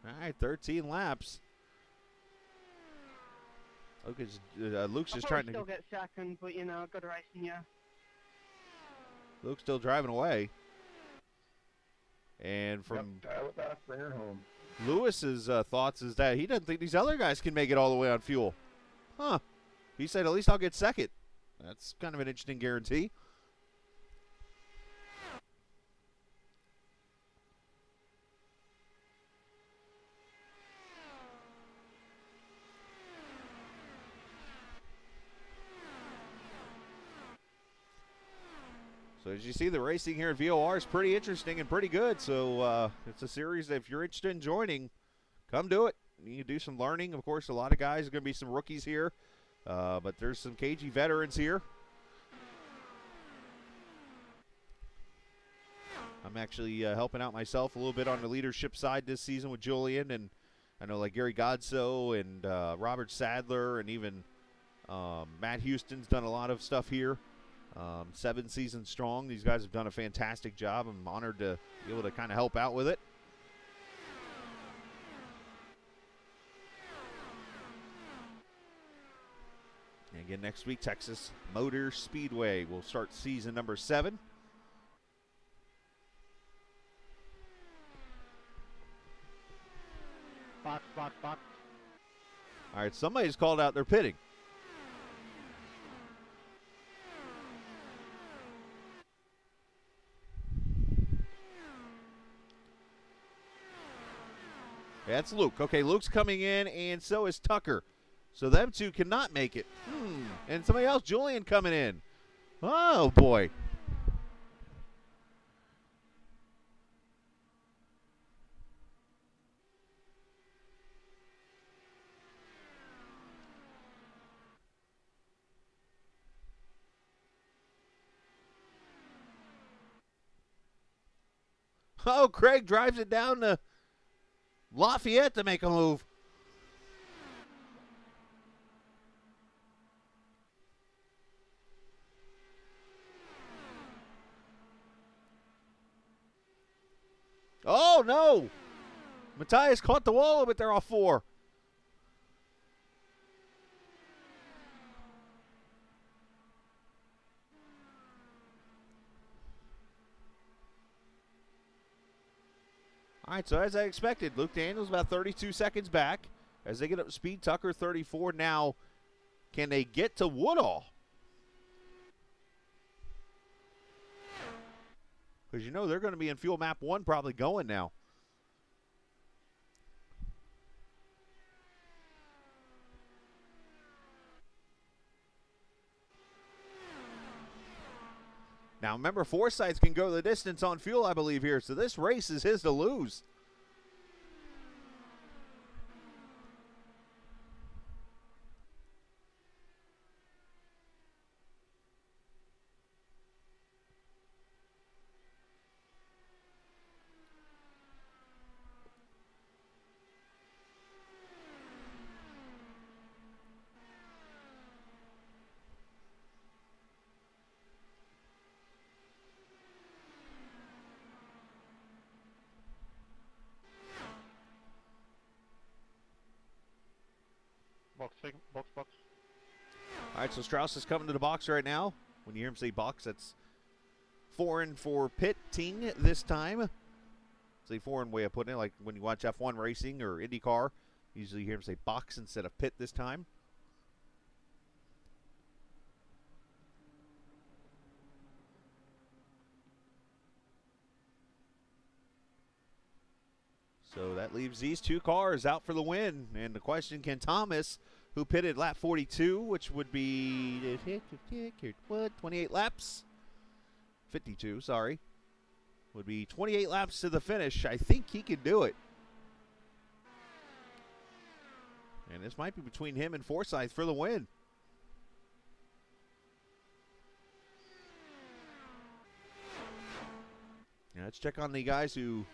All right, 13 laps. Luke's just trying to still get second, but you know, good racing, yeah. Luke's still driving away. And from dial it back, bring her home. Lewis's thoughts is that he doesn't think these other guys can make it all the way on fuel. Huh. He said, at least I'll get second. That's kind of an interesting guarantee. So as you see, the racing here at VOR is pretty interesting and pretty good. So it's a series that if you're interested in joining, come do it. You can do some learning. Of course, a lot of guys are going to be some rookies here, but there's some cagey veterans here. I'm actually helping out myself a little bit on the leadership side this season with Julian, and I know like Gary Godso and Robert Sadler and even Matt Houston's done a lot of stuff here. 7 seasons strong. These guys have done a fantastic job. I'm honored to be able to kind of help out with it. And again, next week, Texas Motor Speedway will start season number 7. Box. All right, somebody's called out their pitting. That's Luke. Okay, Luke's coming in, and so is Tucker. So them two cannot make it. And somebody else, Julian, coming in. Oh, boy. Oh, Craig drives it down to Lafayette to make a move. Oh, no. Matthias caught the wall, but they're off 4. All right, so as I expected, Luke Daniels about 32 seconds back. As they get up to speed, Tucker 34 now. Can they get to Woodall? Because you know they're going to be in fuel map 1 probably going now. Now, remember, Forsyth can go the distance on fuel, I believe, here. So this race is his to lose. Box. All right, so Strauss is coming to the box right now. When you hear him say box, that's foreign for pitting this time. It's a foreign way of putting it, like when you watch F1 racing or IndyCar. Usually you hear him say box instead of pit this time. So that leaves these 2 cars out for the win. And the question, can Thomas, who pitted lap 42, which would be 28 laps? 52, sorry. Would be 28 laps to the finish. I think he could do it. And this might be between him and Forsyth for the win. Now let's check on the guys who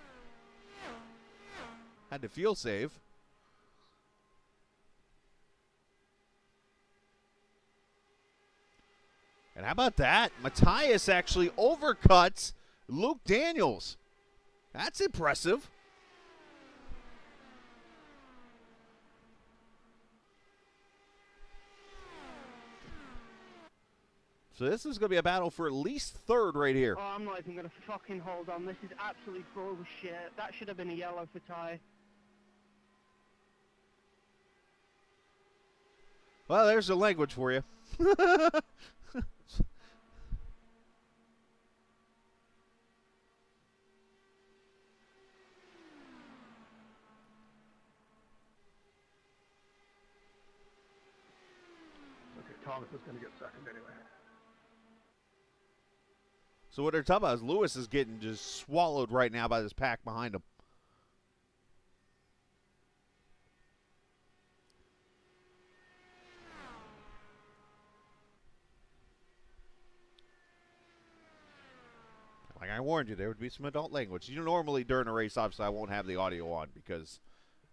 had the fuel save. And how about that? Matthias actually overcuts Luke Daniels. That's impressive. So this is going to be a battle for at least third right here. Oh, I'm not even going to fucking hold on. This is absolute bullshit. That should have been a yellow for Ty. Well, there's the language for you. Okay, Thomas is going to get second anyway. So what they're talking about is Lewis is getting just swallowed right now by this pack behind him. Like I warned you, there would be some adult language. You know, normally during a race, obviously, I won't have the audio on because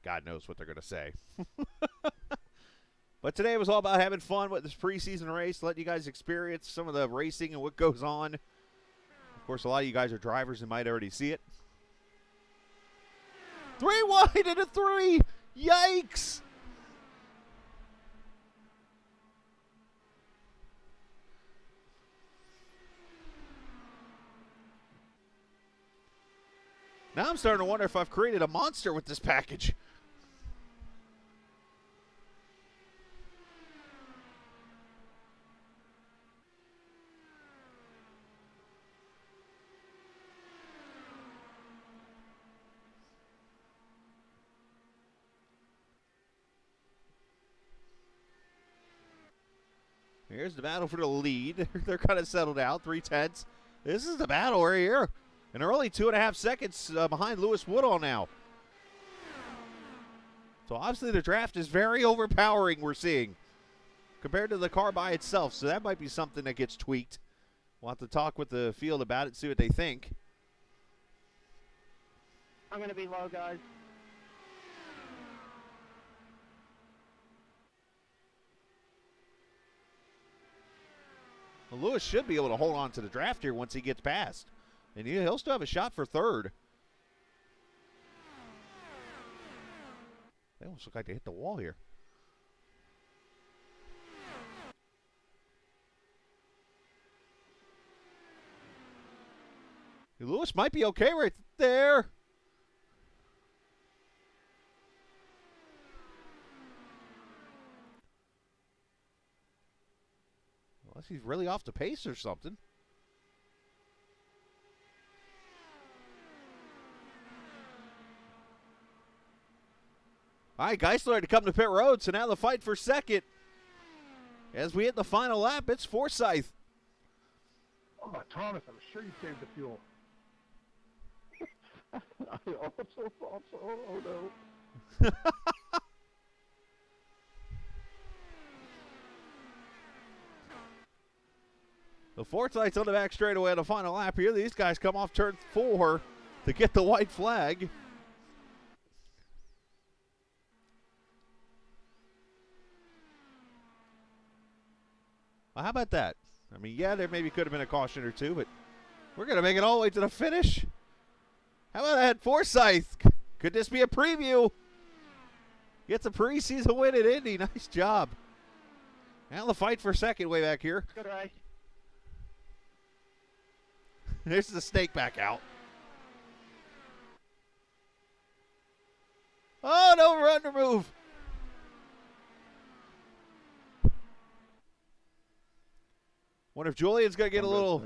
God knows what they're going to say. But today was all about having fun with this preseason race, letting you guys experience some of the racing and what goes on. Of course, a lot of you guys are drivers and might already see it. 3 wide and a 3! Yikes! Now I'm starting to wonder if I've created a monster with this package. Here's the battle for the lead. They're kind of settled out, 3/10. This is the battle right here. And they're only 2.5 seconds behind Lewis Woodall now. So obviously the draft is very overpowering, we're seeing, compared to the car by itself. So that might be something that gets tweaked. We'll have to talk with the field about it, see what they think. I'm going to be low, guys. Well, Lewis should be able to hold on to the draft here once he gets past. And he'll still have a shot for third. They almost look like they hit the wall here. Lewis might be okay right there. Unless he's really off the pace or something. All right, Geisler to come to pit road, so now the fight for second. As we hit the final lap, it's Forsyth. Oh, Thomas, I'm sure you saved the fuel. I also thought so. Oh, no. The Forsyth's on the back straightaway on the final lap here. These guys come off turn 4 to get the white flag. Well, how about that? I mean, yeah, there maybe could have been a caution or two, but we're going to make it all the way to the finish. How about that, Forsyth? Could this be a preview? Gets a preseason win at Indy. Nice job. Now the fight for second way back here. Good race. There's the snake back out. Oh, no run move. Wonder if Julian's going to get a little...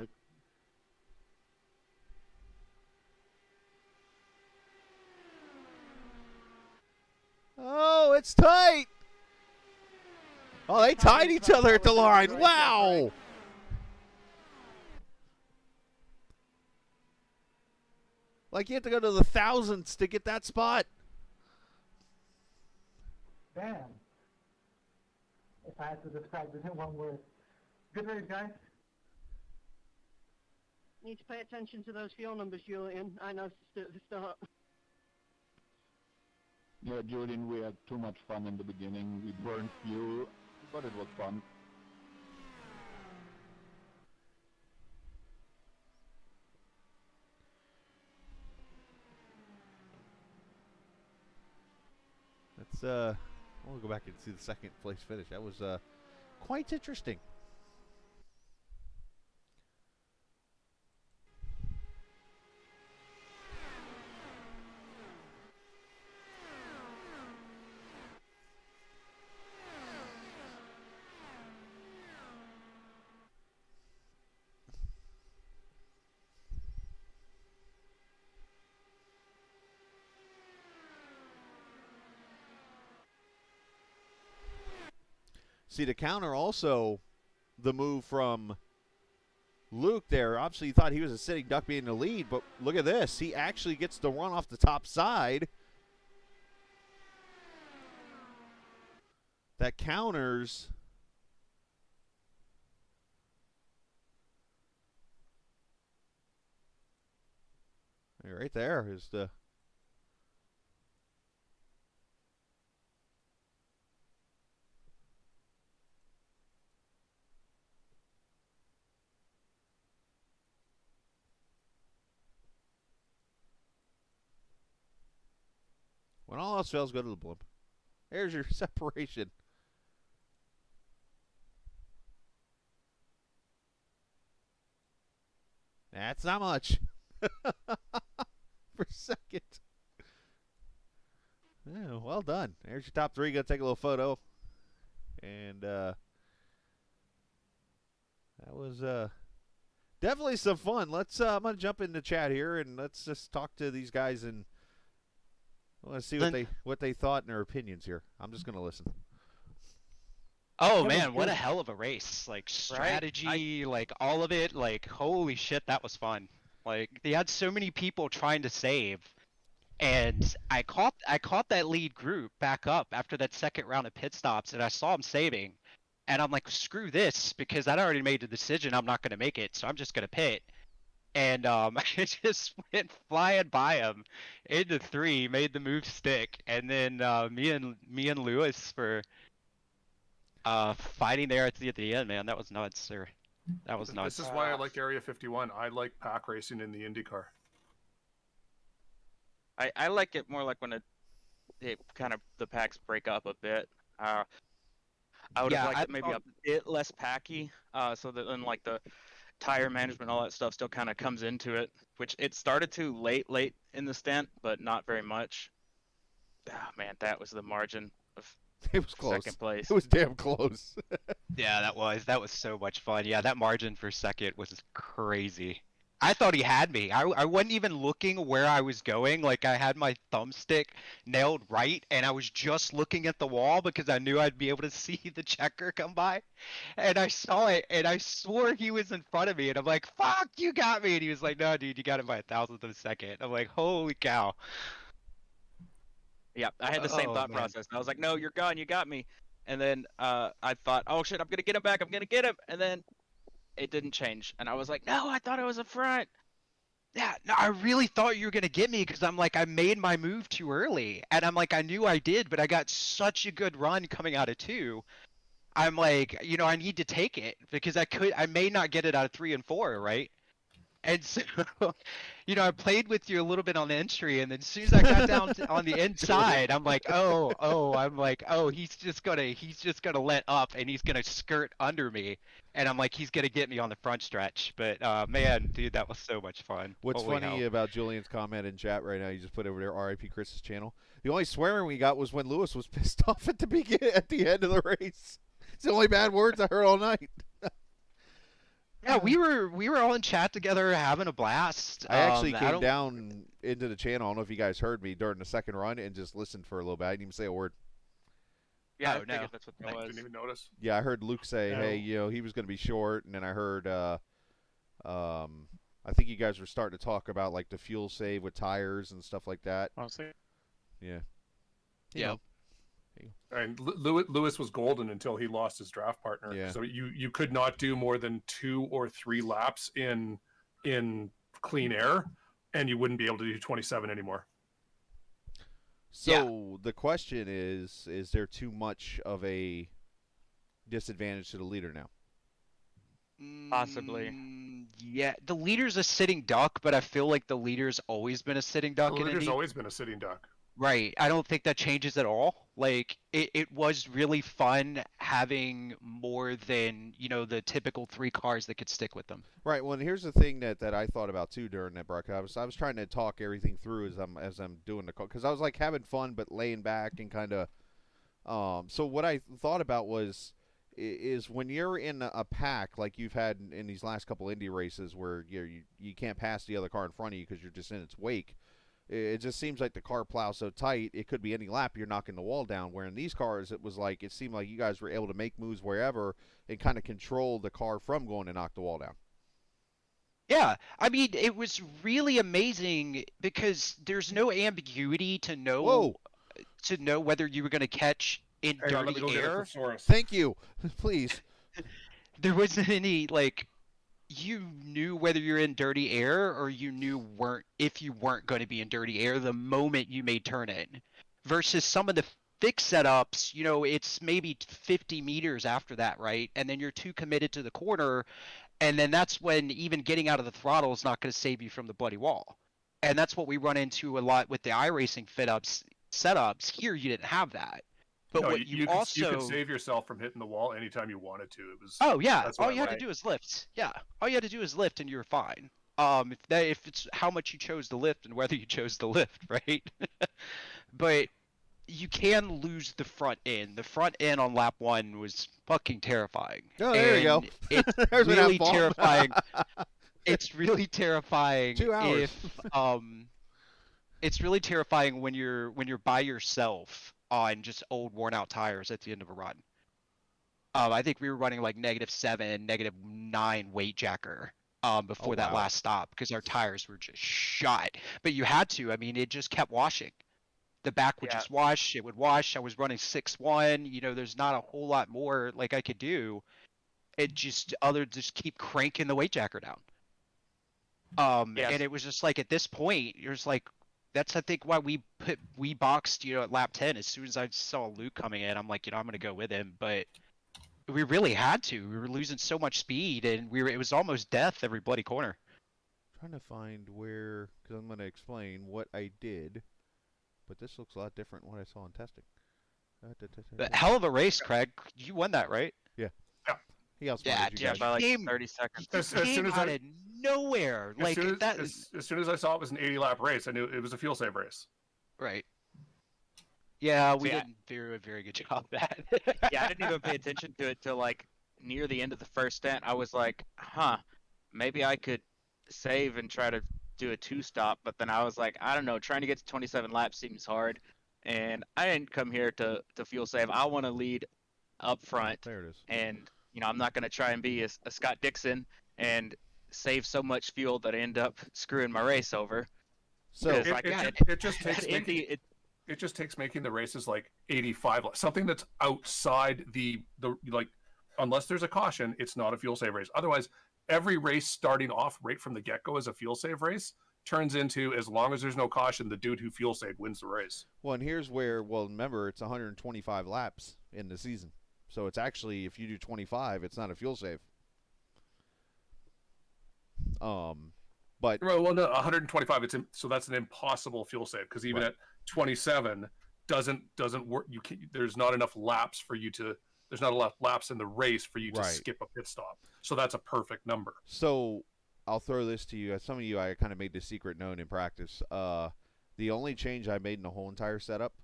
Oh, it's tight. Oh, they tied each other at the line. Wow. Like you have to go to the thousands to get that spot. Damn. If I had to describe it in one word. Good race, guys. Need to pay attention to those fuel numbers, Julian. I know the start. Yeah, Julian, we had too much fun in the beginning. We burned fuel, but it was fun. Let's we'll go back and see the second place finish. That was quite interesting. See, to counter also the move from Luke there, obviously you thought he was a sitting duck being the lead, but look at this. He actually gets to run off the top side. That counters. Right there is the. When all else fails, go to the blimp. There's your separation. That's not much. For second. Yeah, well done. There's your top three. Gonna take a little photo. And that was definitely some fun. Let's I'm gonna jump into chat here and let's just talk to these guys and let's see what they thought and their opinions here. I'm just gonna listen. Oh man, what a hell of a race! Like strategy, like all of it. Like holy shit, that was fun. Like they had so many people trying to save, and I caught that lead group back up after that second round of pit stops, and I saw them saving, and I'm like, screw this, because I'd already made the decision I'm not gonna make it, so I'm just gonna pit. And I just went flying by him into 3, made the move stick, and then me and Lewis for fighting there at the end, man. That was nuts, sir. That was nuts. This is why I like Area 51. I like pack racing in the IndyCar. I like it more like when it kind of the packs break up a bit. I would have liked it maybe a bit less packy, so that then like the tire management, all that stuff still kind of comes into it, which it started to late in the stint, but not very much. Ah, man, that was the margin of it was close. Second place. It was damn close. Yeah, that was so much fun. Yeah, that margin for second was crazy. I thought he had me. I wasn't even looking where I was going. Like I had my thumbstick nailed right, and I was just looking at the wall because I knew I'd be able to see the checker come by. And I saw it, and I swore he was in front of me. And I'm like, "Fuck, you got me!" And he was like, "No, dude, you got it by 1,000th of a second." I'm like, "Holy cow!" Yeah, I had the same thought process. I was like, "No, you're gone. You got me." And then I thought, "Oh shit, I'm gonna get him back. I'm gonna get him." And then it didn't change, and I was like, "No, I thought it was a front." Yeah, no, I really thought you were gonna get me because I'm like, I made my move too early, and I'm like, I knew I did, but I got such a good run coming out of 2. I'm like, I need to take it because I may not get it out of 3 and 4, right? And so, I played with you a little bit on the entry, and then as soon as I got down on the inside, I'm like, he's just gonna let up, and he's gonna skirt under me, and I'm like, he's gonna get me on the front stretch. But man, dude, that was so much fun. What's Holy funny hell. about Julian's comment in chat right now? You just put over there, R.I.P. Chris's channel. The only swearing we got was when Lewis was pissed off at the end of the race. It's the only bad words I heard all night. Yeah, we were all in chat together having a blast. I actually came down into the channel. I don't know if you guys heard me during the second run and just listened for a little bit. I didn't even say a word. Yeah, Oh, I no. figured that's what that was. Didn't even notice. Yeah, I heard Luke say, No. hey, he was going to be short, and then I heard, I think you guys were starting to talk about like the fuel save with tires and stuff like that. Honestly. Yeah. Yeah. And Lewis was golden until he lost his draft partner. Yeah. So you could not do more than 2 or 3 laps in clean air, and you wouldn't be able to do 27 anymore. So the question is there too much of a disadvantage to the leader now? Possibly. Yeah, the leader's a sitting duck, but I feel like the leader's always been a sitting duck. The leader's always been a sitting duck. Right. I don't think that changes at all. Like, it was really fun having more than, the typical 3 cars that could stick with them. Right. Well, and here's the thing that I thought about too during that broadcast. I was trying to talk everything through as I'm doing the call, because I was like having fun but laying back and kind of. So what I thought about is when you're in a pack like you've had in these last couple Indy races where you can't pass the other car in front of you because you're just in its wake. It just seems like the car plows so tight, it could be any lap you're knocking the wall down. Where in these cars, it seemed like you guys were able to make moves wherever and kind of control the car from going to knock the wall down. Yeah, I mean, it was really amazing because there's no ambiguity to know whether you were going to catch in Hey, let me go dirty get a air. thesaurus. Thank you. Please. There wasn't any like you knew whether you're in dirty air or you knew if you weren't going to be in dirty air the moment you made turn in. Versus some of the fixed setups, you know, it's maybe 50 meters after that, right? And then you're too committed to the corner, and then that's when even getting out of the throttle is not going to save you from the bloody wall. And that's what we run into a lot with the iRacing setups. Here you didn't have that. But No, what you could save yourself from hitting the wall anytime you wanted to. It was. Oh yeah, all you had to do is lift. Yeah, all you had to do is lift, and you're fine. If it's how much you chose to lift and whether you chose to lift, right? But you can lose the front end. The front end on lap 1 was fucking terrifying. Oh, there you go. It's There's really terrifying. It's really terrifying 2 hours. It's really terrifying when you're by yourself on just old worn out tires at the end of a run. I think we were running like -7, -9 weight jacker before that last stop because our tires were just shot. But you had to. I mean, it just kept washing. The back would just wash. It would wash. I was running 6.1. You know, there's not a whole lot more like I could do. It just keep cranking the weight jacker down. And it was just like at this point, you're just like, that's I think why we boxed, you know, at lap 10. As soon as I saw Luke coming in, I'm like, you know, I'm gonna go with him. But we really had to. We were losing so much speed, and it was almost death every bloody corner. Trying to find where, because I'm gonna explain what I did, but this looks a lot different than what I saw in testing. But hell of a race, Craig. You won that, right? Yeah. He outsmarted you guys. by like 30 seconds. As soon as out of nowhere, like that. As soon as I saw it was an 80-lap race, I knew it was a fuel save race. Right. Yeah, we didn't do a very good job of that. Yeah, I didn't even pay attention to it till like near the end of the first stint. I was like, maybe I could save and try to do a 2-stop, but then I was like, I don't know, trying to get to 27 laps seems hard, and I didn't come here to fuel save. I want to lead up front. There it is. And you know, I'm not going to try and be a Scott Dixon and save so much fuel that I end up screwing my race over. So it just takes making the races like 85, something that's outside the like, unless there's a caution, it's not a fuel save race. Otherwise, every race starting off right from the get-go as a fuel save race turns into, as long as there's no caution, the dude who fuel saved wins the race. Well, and here's where, remember, it's 125 laps in the season. So it's actually, if you do 25, it's not a fuel save. But well, no, 125. So that's an impossible fuel save because even at 27 doesn't work. There's not enough laps for you to. There's not enough laps in the race for you to skip a pit stop. So that's a perfect number. So I'll throw this to you. Some of you, I kind of made the secret known in practice. The only change I made in the whole entire setup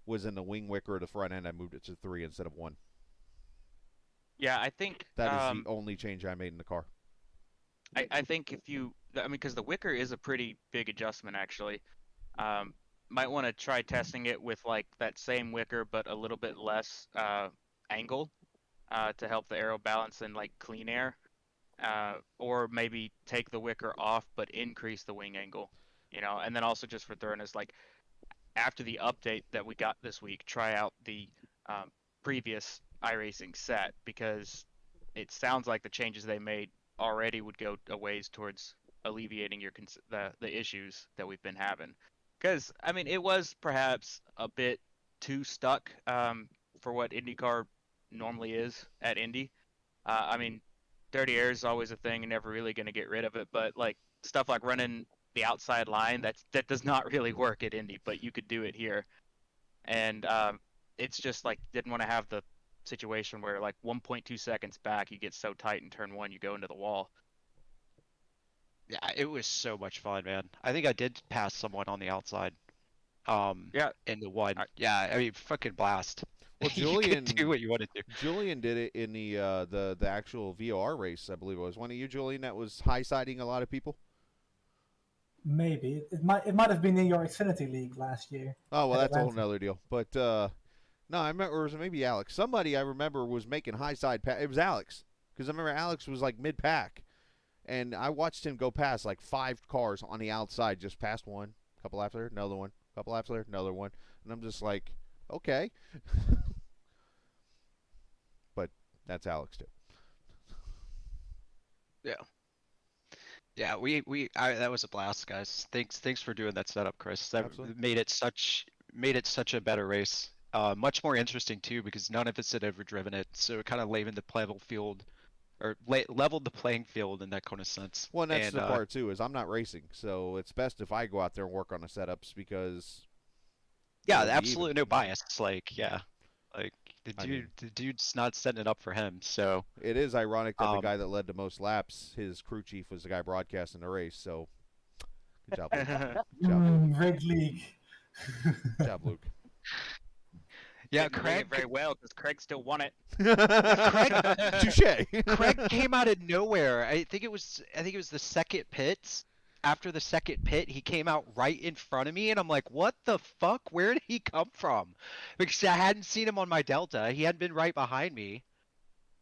was in the wing wicker of the front end. I moved it to 3 instead of 1. Yeah, I think that is the only change I made in the car. I think because the wicker is a pretty big adjustment actually. Might want to try testing it with like that same wicker but a little bit less angle to help the aero balance in like clean air, or maybe take the wicker off but increase the wing angle, you know. And then also just for thoroughness, like after the update that we got this week, try out the previous iRacing set, because it sounds like the changes they made already would go a ways towards alleviating the issues that we've been having. Because I mean, it was perhaps a bit too stuck for what IndyCar normally is at Indy. I mean, dirty air is always a thing, and never really going to get rid of it. But like stuff like running the outside line, that does not really work at Indy, but you could do it here. And it's just like didn't want to have the situation where like 1.2 seconds back you get so tight in turn 1 you go into the wall. Yeah, it was so much fun, man. I think I did pass someone on the outside. In the 1. Yeah, I mean, fucking blast. Well, Julian, do what you want to do. Julian did it in the actual VOR race, I believe it was. One of you, Julian, that was high-siding a lot of people? Maybe it might have been in your Xfinity League last year. Oh well, at that's a whole Atlanta. nother deal. But no, I remember, or was it maybe Alex? Somebody I remember was making high side pass. It was Alex, because I remember Alex was like mid pack, and I watched him go past like 5 cars on the outside, just past one, couple after another one, couple after another one, and I'm just like, okay. But that's Alex too. Yeah. Yeah, that was a blast, guys. Thanks for doing that setup, Chris. That Absolutely. made it such a better race. Much more interesting too, because none of us had ever driven it, so it kind of leveled the playing field in that kind of sense. Well, and that's And the part too, is I'm not racing, so it's best if I go out there and work on the setups, because yeah, it'll be absolutely even. no bias. Like, yeah, like the dude's not setting it up for him. So It is ironic that the guy that led the most laps, his crew chief, was the guy broadcasting the race. So good job, Luke. Good job, Luke. Red League. Good job, Luke. yeah, Didn't read Craig it very well because Craig still won it. Touche. Craig came out of nowhere. I think it was the second pit. After the second pit, he came out right in front of me, and I'm like, what the fuck? Where did he come from? Because I hadn't seen him on my Delta. He hadn't been right behind me.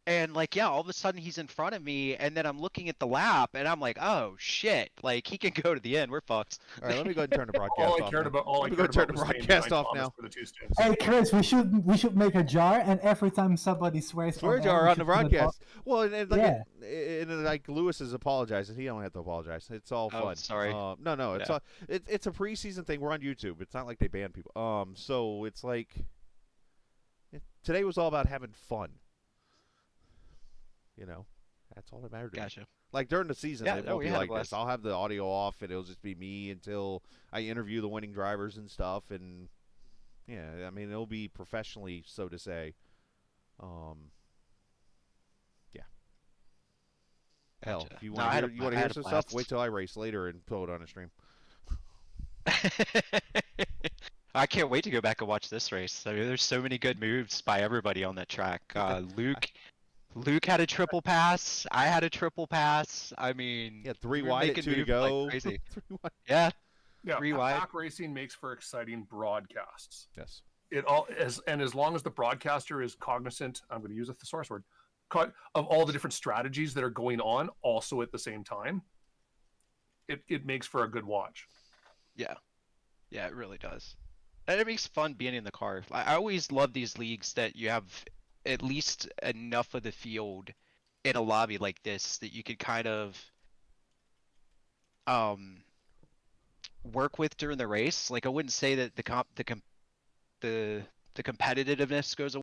And like, yeah, all of a sudden he's in front of me, and then I'm looking at the lap, and I'm like, oh shit, like he can go to the end. We're fucked. All right, let me go ahead and turn the broadcast All I off. cared now. about, all I Let me cared go turn about the was staying broadcast behind off Thomas now. for the 2 stints. Hey Chris, we should make a jar, and every time somebody swears Swear on air, jar we on should the put it broadcast. Well, and like, Yeah. and like Lewis is apologizing. He don't have to apologize. It's all Oh, fun. sorry. No, it's Yeah. all, it's a preseason thing. We're on YouTube. It's not like they ban people. So it's like today was all about having fun. You know, that's all that mattered to me. Gotcha. Like during the season, Yeah, it no, won't we be had a like this. blast. I'll have the audio off, and it'll just be me until I interview the winning drivers and stuff. And yeah, I mean, it'll be professionally, so to say. Yeah. Hell, Gotcha. if you No, want I to had hear, a- you want I to hear had a some stuff, blast. wait till I race later and put it on a stream. I can't wait to go back and watch this race. I mean, there's so many good moves by everybody on that track. Luke had a triple pass. I had a triple pass. I mean, Yeah, 3 we were wide at making 2 to moves go. like crazy. 3 wide. Yeah, Yeah, 3 wide. pack racing makes for exciting broadcasts. Yes. It all as long as the broadcaster is cognizant, I'm going to use a thesaurus word, of all the different strategies that are going on, also at the same time, it makes for a good watch. Yeah, yeah, it really does. And it makes fun being in the car. I always love these leagues that you have at least enough of the field in a lobby like this that you can kind of work with during the race. Like I wouldn't say that the competitiveness goes away.